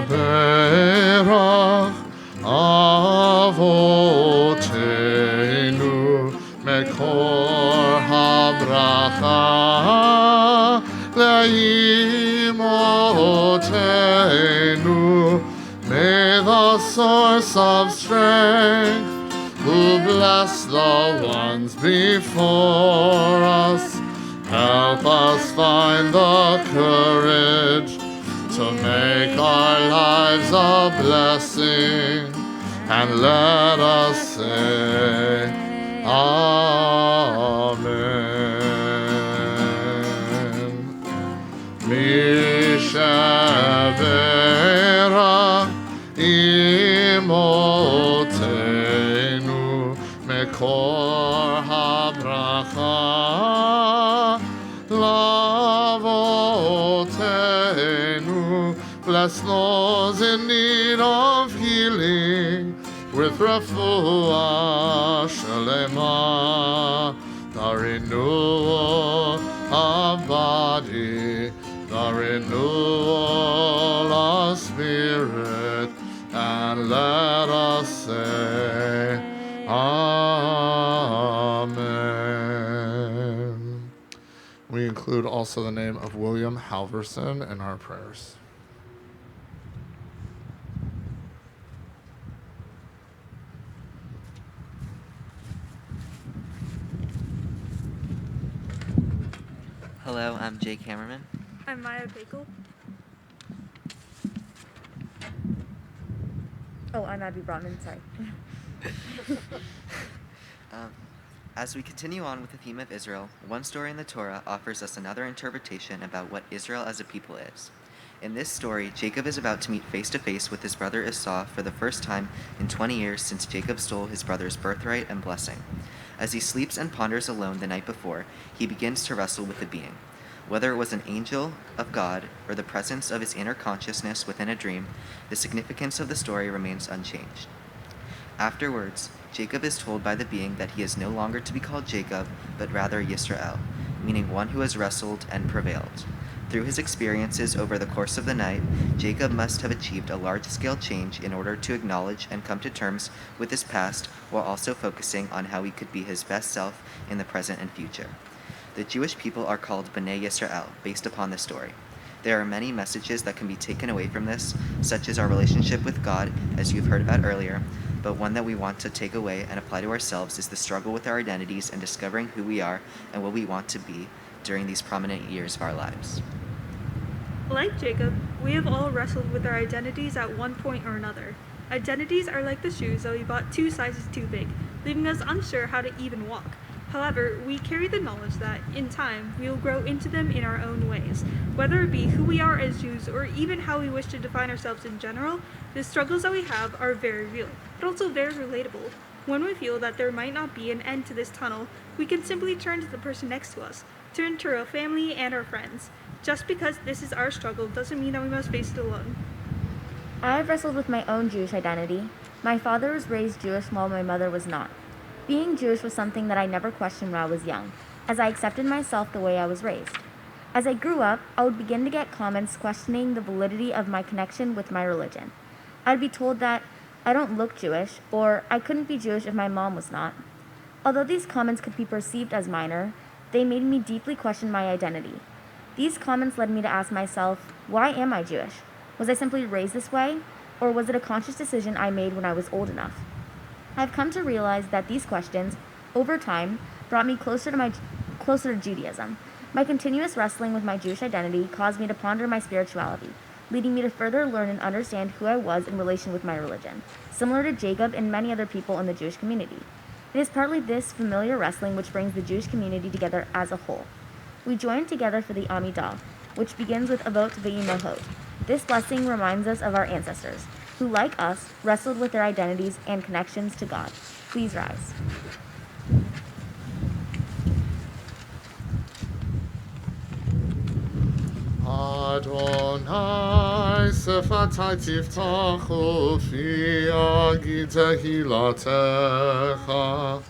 Berach Avotenu Mekor HaBracha Leimotenu. May the source of strength, who bless the ones before us, help us find the courage to make our lives a blessing, and let us say Amen. Mishavera imotenu mekor habracha lavotenu. Bless those in need of healing with refuah shalema, the renewal of body, the renewal of spirit, and let us say Amen. We include also the name of William Halverson in our prayers. Hello, I'm Jake Hammerman. I'm Maya Bakel. Oh, I'm Abby Bronman, sorry. As we continue on with the theme of Israel, one story in the Torah offers us another interpretation about what Israel as a people is. In this story, Jacob is about to meet face to face with his brother Esau for the first time in 20 years since Jacob stole his brother's birthright and blessing. As he sleeps and ponders alone the night before, he begins to wrestle with the being. Whether it was an angel of God or the presence of his inner consciousness within a dream, the significance of the story remains unchanged. Afterwards, Jacob is told by the being that he is no longer to be called Jacob, but rather Yisrael, meaning one who has wrestled and prevailed. Through his experiences over the course of the night, Jacob must have achieved a large-scale change in order to acknowledge and come to terms with his past while also focusing on how he could be his best self in the present and future. The Jewish people are called Bnei Yisrael, based upon this story. There are many messages that can be taken away from this, such as our relationship with God, as you've heard about earlier, but one that we want to take away and apply to ourselves is the struggle with our identities and discovering who we are and what we want to be during these prominent years of our lives. Like Jacob, we have all wrestled with our identities at one point or another. Identities are like the shoes that we bought 2 sizes too big, leaving us unsure how to even walk. However, we carry the knowledge that, in time, we will grow into them in our own ways. Whether it be who we are as Jews or even how we wish to define ourselves in general, the struggles that we have are very real, but also very relatable. When we feel that there might not be an end to this tunnel, we can simply turn to the person next to us, turn to our family and our friends. Just because this is our struggle doesn't mean that we must face it alone. I have wrestled with my own Jewish identity. My father was raised Jewish while my mother was not. Being Jewish was something that I never questioned when I was young, as I accepted myself the way I was raised. As I grew up, I would begin to get comments questioning the validity of my connection with my religion. I'd be told that I don't look Jewish, or I couldn't be Jewish if my mom was not. Although these comments could be perceived as minor, they made me deeply question my identity. These comments led me to ask myself, why am I Jewish? Was I simply raised this way, or was it a conscious decision I made when I was old enough? I've come to realize that these questions, over time, brought me closer to Judaism. My continuous wrestling with my Jewish identity caused me to ponder my spirituality, leading me to further learn and understand who I was in relation with my religion, similar to Jacob and many other people in the Jewish community. It is partly this familiar wrestling which brings the Jewish community together as a whole. We join together for the Amidah, which begins with Avot Ve'imohot. This blessing reminds us of our ancestors, who, like us, wrestled with their identities and connections to God. Please rise. Adonai sefatai tiftach ufi agid tehilatecha.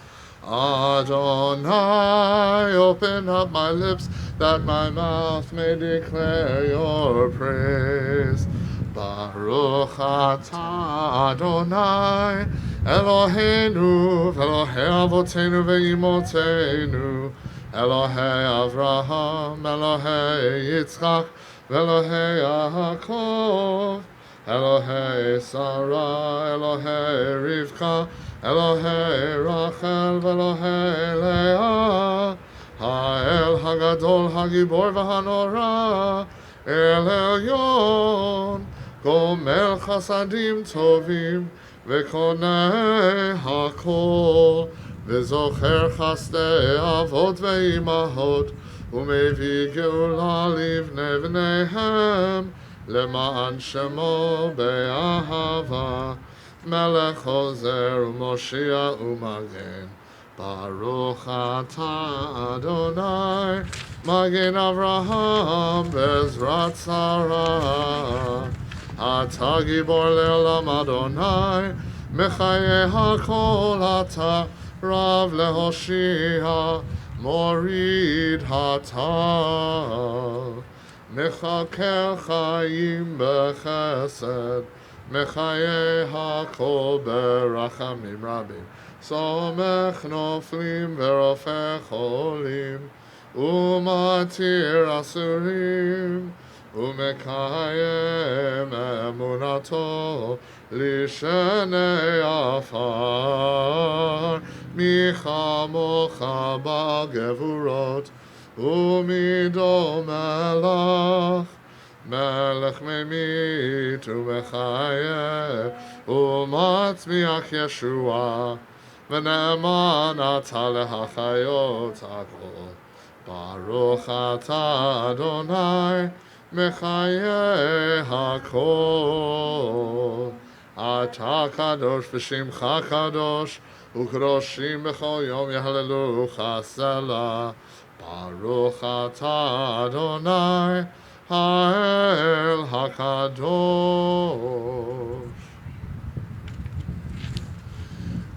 Adonai, open up my lips that my mouth may declare your praise. Baruch atah Adonai, Eloheinu, Elohei avotenu ve'imotenu, Elohei Avraham, Elohei Yitzchak, Elohei Yaakov, Elohei Sarah, Elohei Rivka, Elohei Rachel, Elohei Leah, Ha'el Hagadol Hagibor v'Hanora, El Elyon, Gomer Chasadim Tovim, V'konei Hakol, V'zocher Chasdei Avot Ve'imahot, U'mevi Geula Livnei V'neihem, Le'ma'an Shemo Be'ahava, Melech Ozer U'Moshiach U'Magen. Baruch atah Adonai, Magen Avraham Bezrat Sarah. Atah Gibor Le'olam Adonai, Mechaye HaKol atah Rav Lehoshia, Morid Hatah. Mechaker Chaim Bechesed, Mechaye HaKol Berachamim Rabim. Somech noflim verofech cholim, umatir asurim, umekayem emunato lishenei afar, michamocha bagevurot, umido melach, melech memit umechayeh, umatzmiach Yeshua, V'ne'eman atah lehachayot hakol. Baruch atah Adonai, mechaye hakol. Atah kadosh v'shimcha kadosh, u'kadoshim b'chol yom yahlelu chasela. Baruch atah Adonai Ha'el HaKadosh.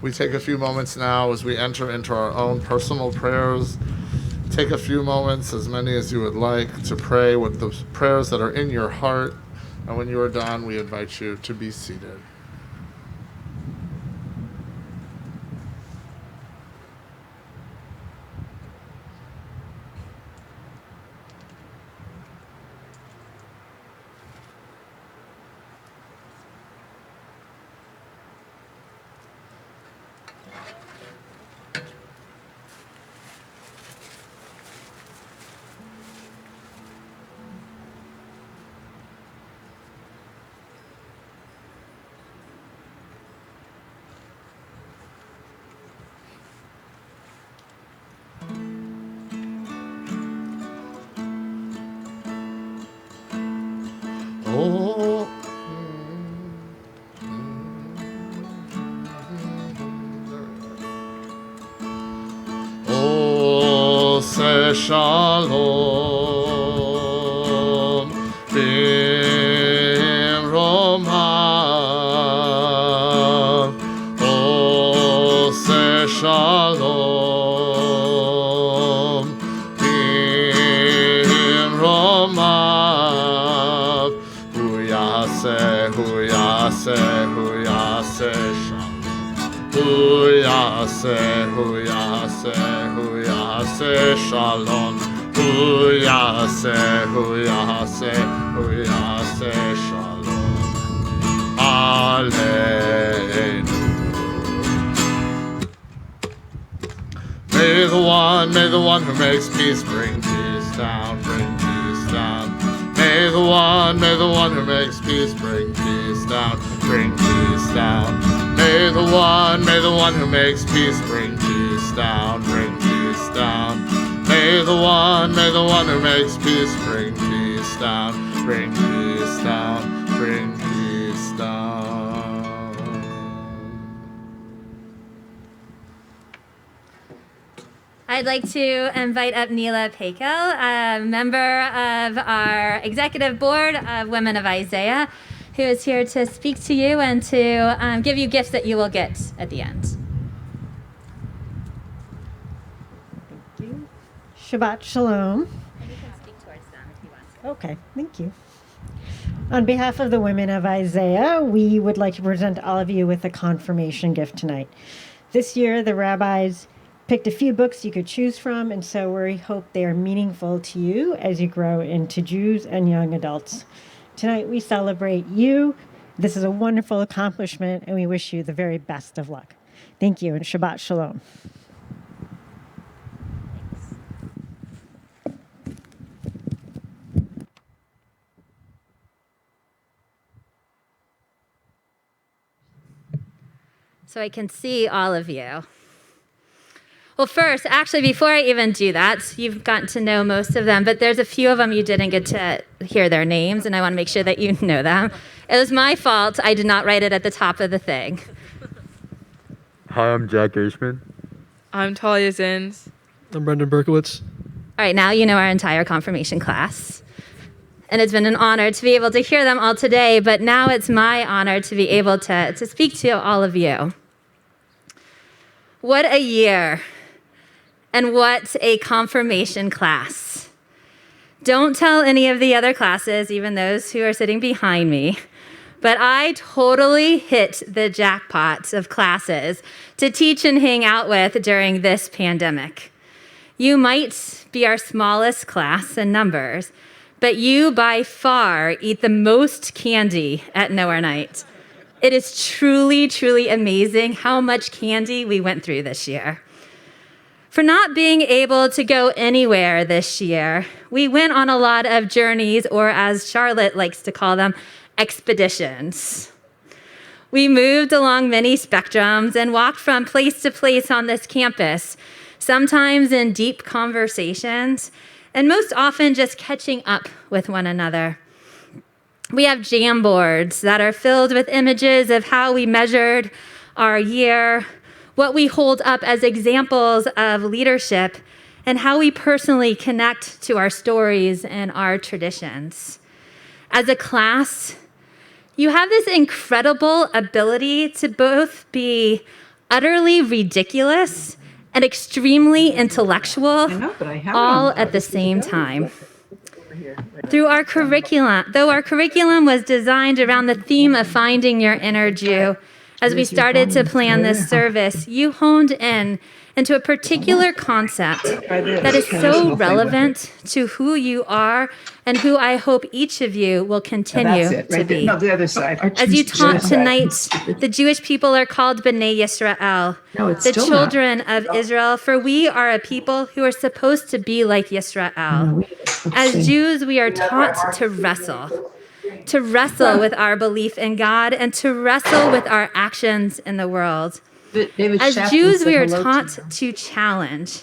We take a few moments now as we enter into our own personal prayers. Take a few moments, as many as you would like, to pray with the prayers that are in your heart. And when you are done, we invite you to be seated. Oh, oh, say shalom, b'romav. Oh, say shalom, b'romav. Hu yaseh shalom. Hu yaseh shalom. Hu yaseh shalom. Aleinu. May the one who makes peace bring peace down, bring peace down. May the one who makes peace bring peace down, bring peace down. May the one who makes peace bring peace down, bring peace down. May the one who makes peace bring peace down, bring peace down, bring peace down. I'd like to invite up Neela Pakel, a member of our executive board of Women of Isaiah, who is here to speak to you and to give you gifts that you will get at the end. Thank you. Shabbat Shalom. And you can speak towards them if you want to. Okay, thank you. On behalf of the Women of Isaiah, we would like to present all of you with a confirmation gift tonight. This year, the rabbis picked a few books you could choose from, and so we hope they are meaningful to you as you grow into Jews and young adults. Tonight, we celebrate you. This is a wonderful accomplishment, and we wish you the very best of luck. Thank you, and Shabbat Shalom. So I can see all of you. Well, first, actually, before I even do that, you've gotten to know most of them, but there's a few of them you didn't get to hear their names, and I want to make sure that you know them. It was my fault. I did not write it at the top of the thing. Hi, I'm Jack Gershman. I'm Talia Zins. I'm Brendan Berkowitz. All right, now you know our entire confirmation class. And it's been an honor to be able to hear them all today, but now it's my honor to be able to speak to all of you. What a year. And what a confirmation class. Don't tell any of the other classes, even those who are sitting behind me, but I totally hit the jackpot of classes to teach and hang out with during this pandemic. You might be our smallest class in numbers, but you by far eat the most candy at Nowhere Night. It is truly, truly amazing how much candy we went through this year. For not being able to go anywhere this year, we went on a lot of journeys, or as Charlotte likes to call them, expeditions. We moved along many spectrums and walked from place to place on this campus, sometimes in deep conversations, and most often just catching up with one another. We have jam boards that are filled with images of how we measured our year, what we hold up as examples of leadership, and how we personally connect to our stories and our traditions. As a class, you have this incredible ability to both be utterly ridiculous and extremely intellectual, all at the same time. Though our curriculum was designed around the theme of finding your inner Jew, as we started to plan this service, you honed in into a particular concept that is so relevant to who you are and who I hope each of you will continue to be. No, the other side. As you taught tonight, the Jewish people are called B'nai Yisrael, the children of Israel, for we are a people who are supposed to be like Yisrael. As Jews, we are taught to wrestle with our belief in God and to wrestle with our actions in the world. As Jews, we are taught to challenge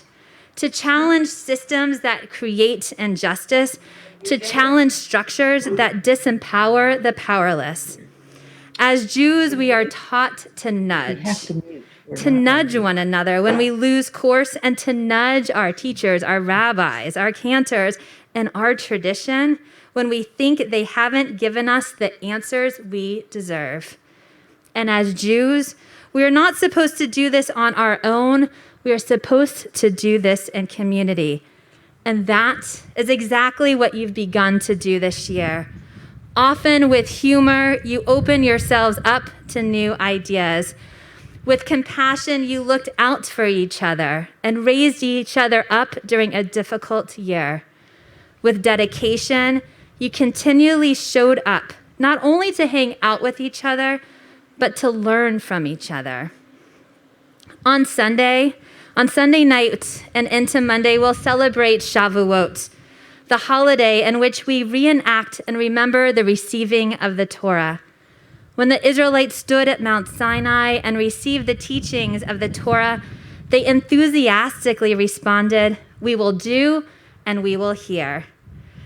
systems that create injustice, to challenge structures that disempower the powerless. As Jews, we are taught to nudge one another when we lose course, and to nudge our teachers, our rabbis, our cantors, and our tradition when we think they haven't given us the answers we deserve. And as Jews, we are not supposed to do this on our own. We are supposed to do this in community. And that is exactly what you've begun to do this year. Often with humor, you open yourselves up to new ideas. With compassion, you looked out for each other and raised each other up during a difficult year. With dedication, you continually showed up, not only to hang out with each other, but to learn from each other. On Sunday night and into Monday, we'll celebrate Shavuot, the holiday in which we reenact and remember the receiving of the Torah. When the Israelites stood at Mount Sinai and received the teachings of the Torah, they enthusiastically responded, "We will do and we will hear."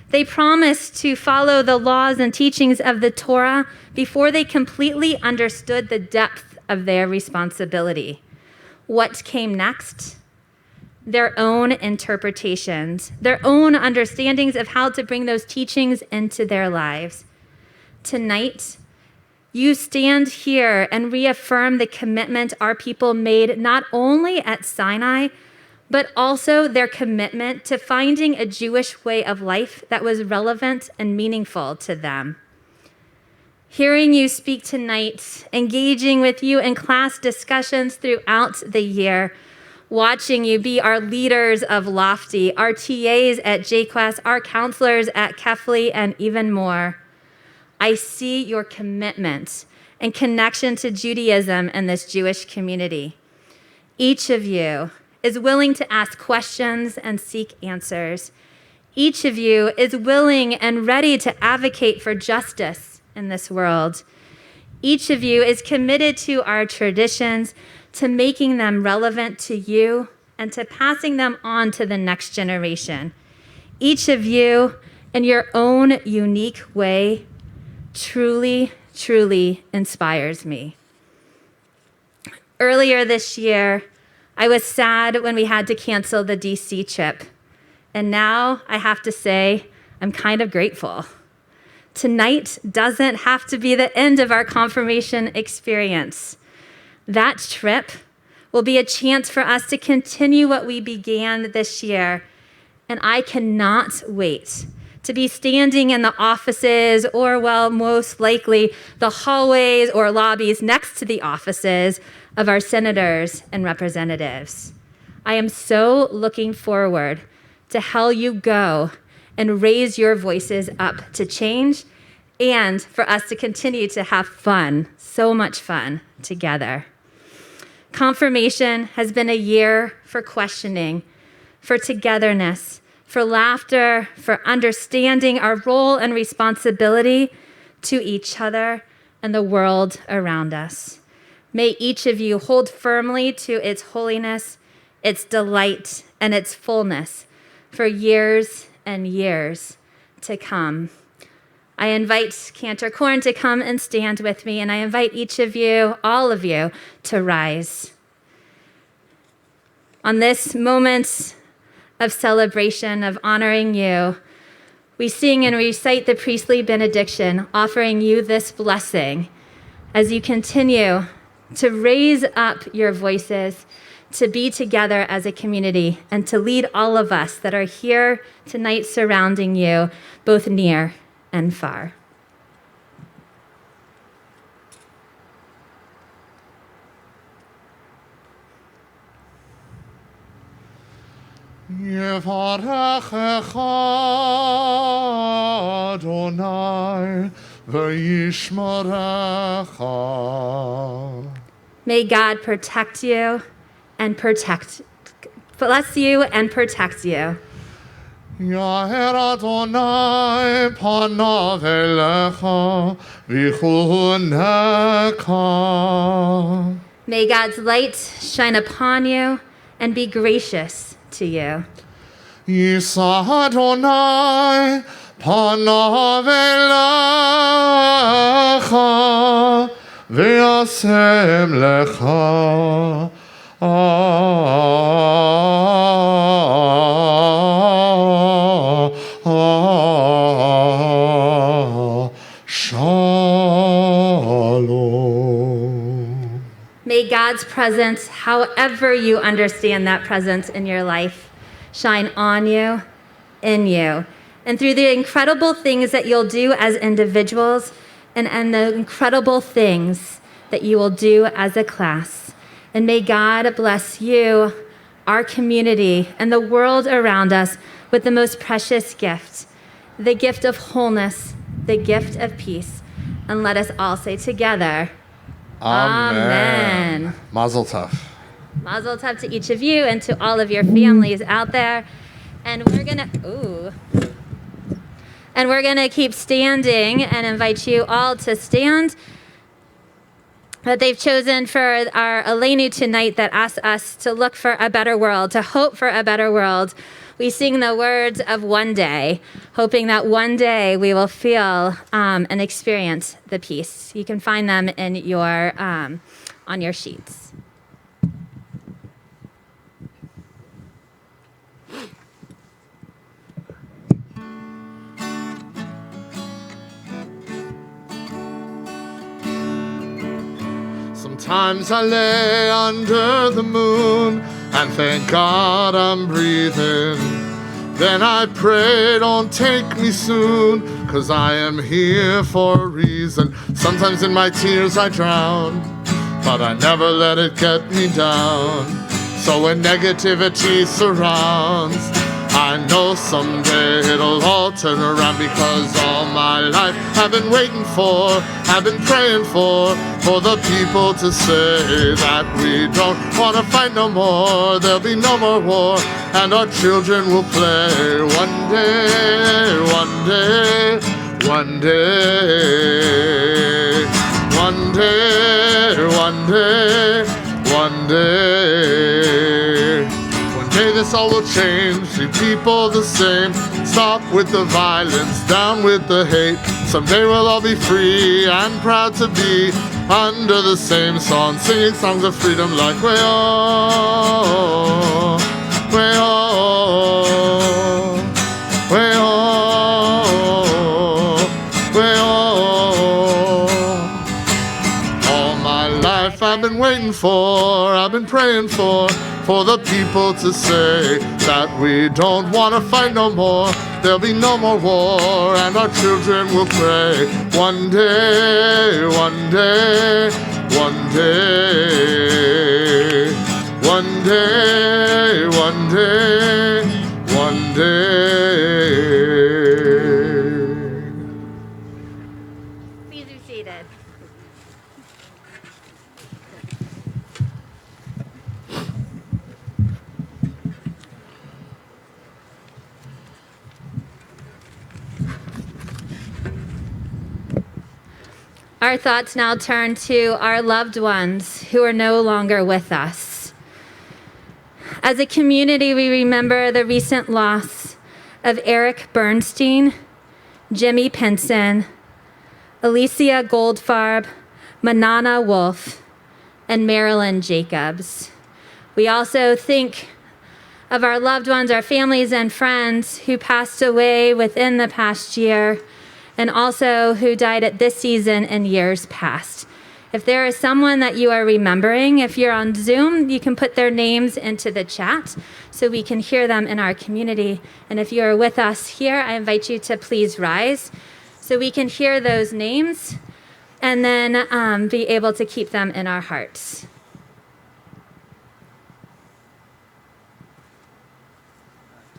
They promised to follow the laws and teachings of the Torah before they completely understood the depth of their responsibility. What came next? Their own interpretations, their own understandings of how to bring those teachings into their lives. Tonight, you stand here and reaffirm the commitment our people made not only at Sinai, but also their commitment to finding a Jewish way of life that was relevant and meaningful to them. Hearing you speak tonight, engaging with you in class discussions throughout the year, watching you be our leaders of Lofty, our TAs at JQuest, our counselors at Kefli, and even more. I see your commitment and connection to Judaism and this Jewish community. Each of you is willing to ask questions and seek answers. Each of you is willing and ready to advocate for justice in this world. Each of you is committed to our traditions, to making them relevant to you, and to passing them on to the next generation. Each of you, in your own unique way, truly, truly inspires me. Earlier this year, I was sad when we had to cancel the DC trip. And now I have to say, I'm kind of grateful. Tonight doesn't have to be the end of our confirmation experience. That trip will be a chance for us to continue what we began this year. And I cannot wait to be standing in the offices, or, well, most likely the hallways or lobbies next to the offices of our senators and representatives. I am so looking forward to how you go and raise your voices up to change, and for us to continue to have fun, so much fun together. Confirmation has been a year for questioning, for togetherness, for laughter, for understanding our role and responsibility to each other and the world around us. May each of you hold firmly to its holiness, its delight, and its fullness for years and years to come. I invite Cantor Corn to come and stand with me, and I invite each of you, all of you, to rise. On this moment of celebration, of honoring you, we sing and recite the priestly benediction, offering you this blessing as you continue to raise up your voices, to be together as a community, and to lead all of us that are here tonight surrounding you, both near and far. Yevarechecha Adonai v'yishmerecha. May God protect you and bless you and protect you. Yaher Adonai panav elecha v'chuneka. May God's light shine upon you and be gracious to you. Yisa Adonai panav elecha v'yasem lecha shalom. May God's presence, however you understand that presence in your life, shine on you, in you, and through the incredible things that you'll do as individuals and the incredible things that you will do as a class. And may God bless you, our community, and the world around us with the most precious gift, the gift of wholeness, the gift of peace. And let us all say together, Amen. Mazel tov. Mazel tov to each of you and to all of your families out there. And we're gonna keep standing and invite you all to stand. That they've chosen for our Elenu tonight that asks us to look for a better world, to hope for a better world. We sing the words of one day, hoping that one day we will feel and experience the peace. You can find them in your on your sheets. Sometimes I lay under the moon and thank God I'm breathing. Then I pray, don't take me soon, 'cause I am here for a reason. Sometimes in my tears I drown, but I never let it get me down. So when negativity surrounds, I know someday it'll all turn around, because all my life I've been waiting for, I've been praying for the people to say that we don't want to fight no more. There'll be no more war, and our children will play. One day, one day, one day, one day, one day, one day. One day this all will change, see people the same. Stop with the violence, down with the hate. Someday we'll all be free and proud to be under the same song, singing songs of freedom like we all, we all, we all, we all. All my life I've been waiting for, I've been praying for the people to say that we don't want to fight no more. There'll be no more war, and our children will pray. One day, one day, one day, one day, one day, one day. Please be seated. Our thoughts now turn to our loved ones who are no longer with us. As a community, we remember the recent loss of Eric Bernstein, Jimmy Pinson, Alicia Goldfarb, Manana Wolf, and Marilyn Jacobs. We also think of our loved ones, our families and friends who passed away within the past year, and also who died at this season and years past. If there is someone that you are remembering, if you're on Zoom, you can put their names into the chat so we can hear them in our community. And if you are with us here, I invite you to please rise so we can hear those names and then be able to keep them in our hearts.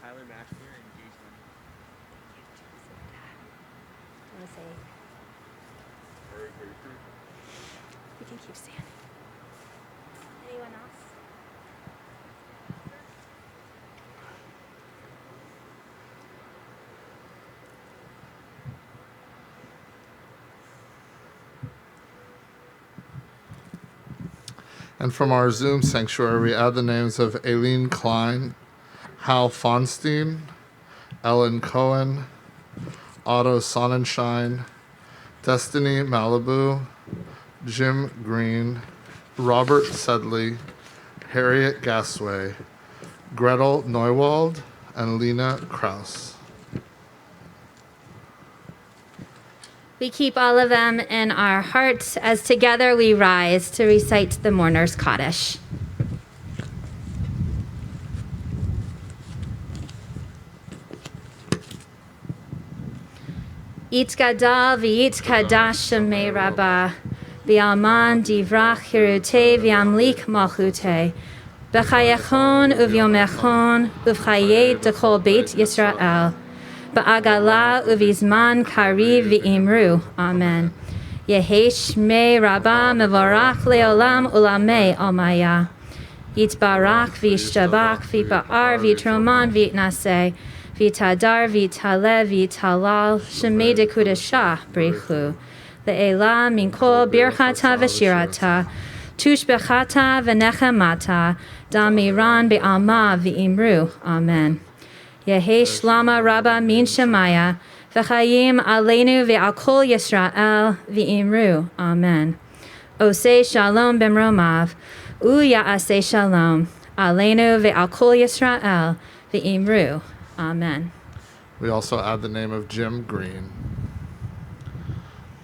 Tyler Maxfield and Jason. You can keep standing. Anyone else? And from our Zoom sanctuary, we add the names of Aileen Klein, Hal Fonstein, Ellen Cohen, Otto Sonnenschein, Destiny Malibu, Jim Green, Robert Sedley, Harriet Gasway, Gretel Neuwald, and Lena Kraus. We keep all of them in our hearts as together we rise to recite the Mourner's Kaddish. Yitzgadal v'yitzkadash shemei rabbah, v'alman divrach hirute v'amlik malchute, b'chayechon uvyomechon uv'chayet dekol beit Yisrael, ba'agala uvizman kariv v'imru. Amen. Yehi shmei rabbah mevorach leolam ulamei almaya. Yitbarach v'yishtabach v'ba'ar v'troman v'yitnaseh. Vitadar, vitale, vitalal, shemei de kudasha, brechu. Le'ela minkol birchata v'shirata, tushbechata v'nechemata, damiran be'alma v'imru. Amen. Yehi shlama rabba min shemaya, v'chayim aleinu ve'al kol Yisrael v'imru. Amen. Osei shalom b'mromav, u'ya'asei shalom, aleinu ve'al kol Yisrael v'imru. Amen. We also add the name of Jim Green.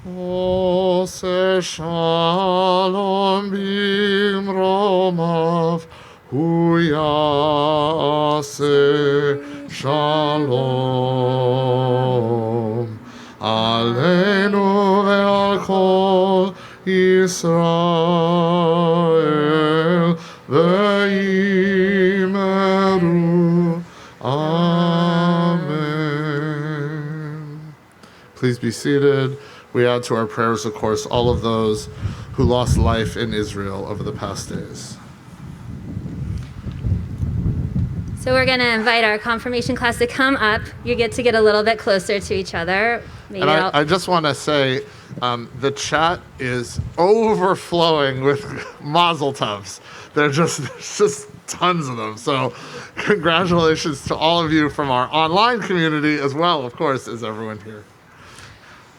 Ose shalom bimromav, huyase shalom, aleinu ve'al kol Yisrael ve'imeru. Amen. Please be seated. We add to our prayers, of course, all of those who lost life in Israel over the past days. So we're going to invite our confirmation class to come up. You get to get a little bit closer to each other. Maybe And I just want to say, the chat is overflowing with mazel tovs. There's just tons of them. So congratulations to all of you from our online community as well, of course, as everyone here.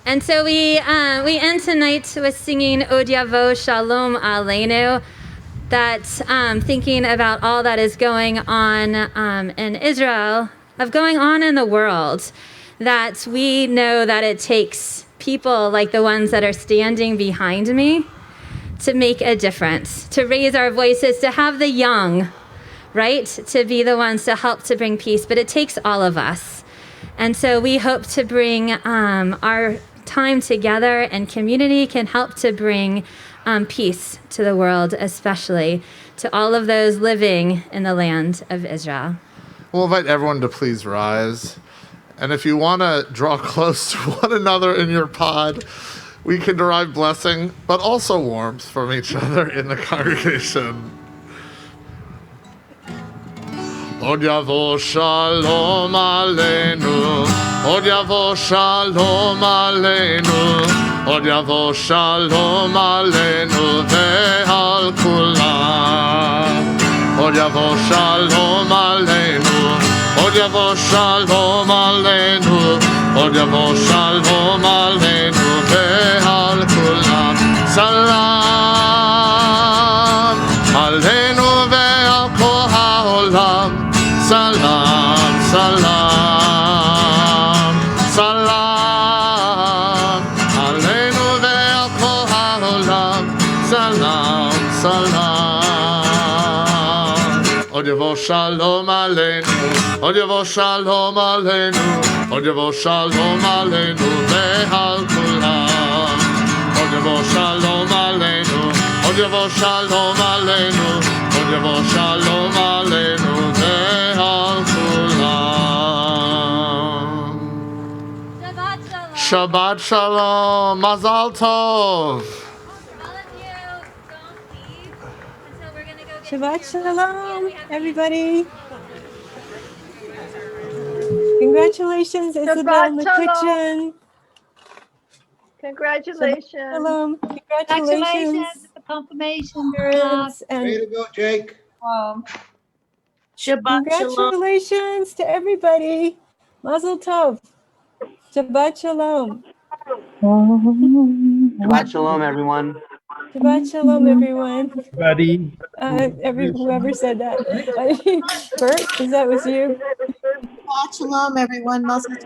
And so we end tonight with singing Od Yavo Shalom Aleinu. That's thinking about all that is going on in Israel, of going on in the world, that we know that it takes people like the ones that are standing behind me to make a difference, to raise our voices, to have the young, right, to be the ones to help to bring peace. But it takes all of us. And so we hope to bring our time together, and community can help to bring peace to the world, especially to all of those living in the land of Israel. We'll invite everyone to please rise. And if you want to draw close to one another in your pod, we can derive blessing, but also warmth from each other in the congregation. Od yavo shalom aleinu, od yavo shalom aleinu, od yavo shalom aleinu ve'al kulam. Od yavo shalom aleinu, od yavo shalom aleinu, od yavo shalom aleinu ve'al kulam. Salam aleinu ve'al kol ha'olam. יבוא שלום עלינו, עוד יבוא שלום עלינו, עוד יבוא שלום עלינו ועל כולם. עוד יבוא שלום עלינו, עוד יבוא שלום עלינו, עוד יבוא שלום עלינו ועל כולם. שבת שלום, מזל טוב. Shabbat Shalom, everybody. Congratulations, Isabel in the kitchen. Congratulations. Shabbat Shalom. Congratulations. With the confirmation, girls. And Way to go, Jake. congratulations to everybody. Mazel tov. Shabbat Shalom. Shabbat shalom, everyone. Shabbat Shalom, everyone. Buddy. Whoever said that. Bert, is that was you? Shabbat Shalom, everyone. Mazel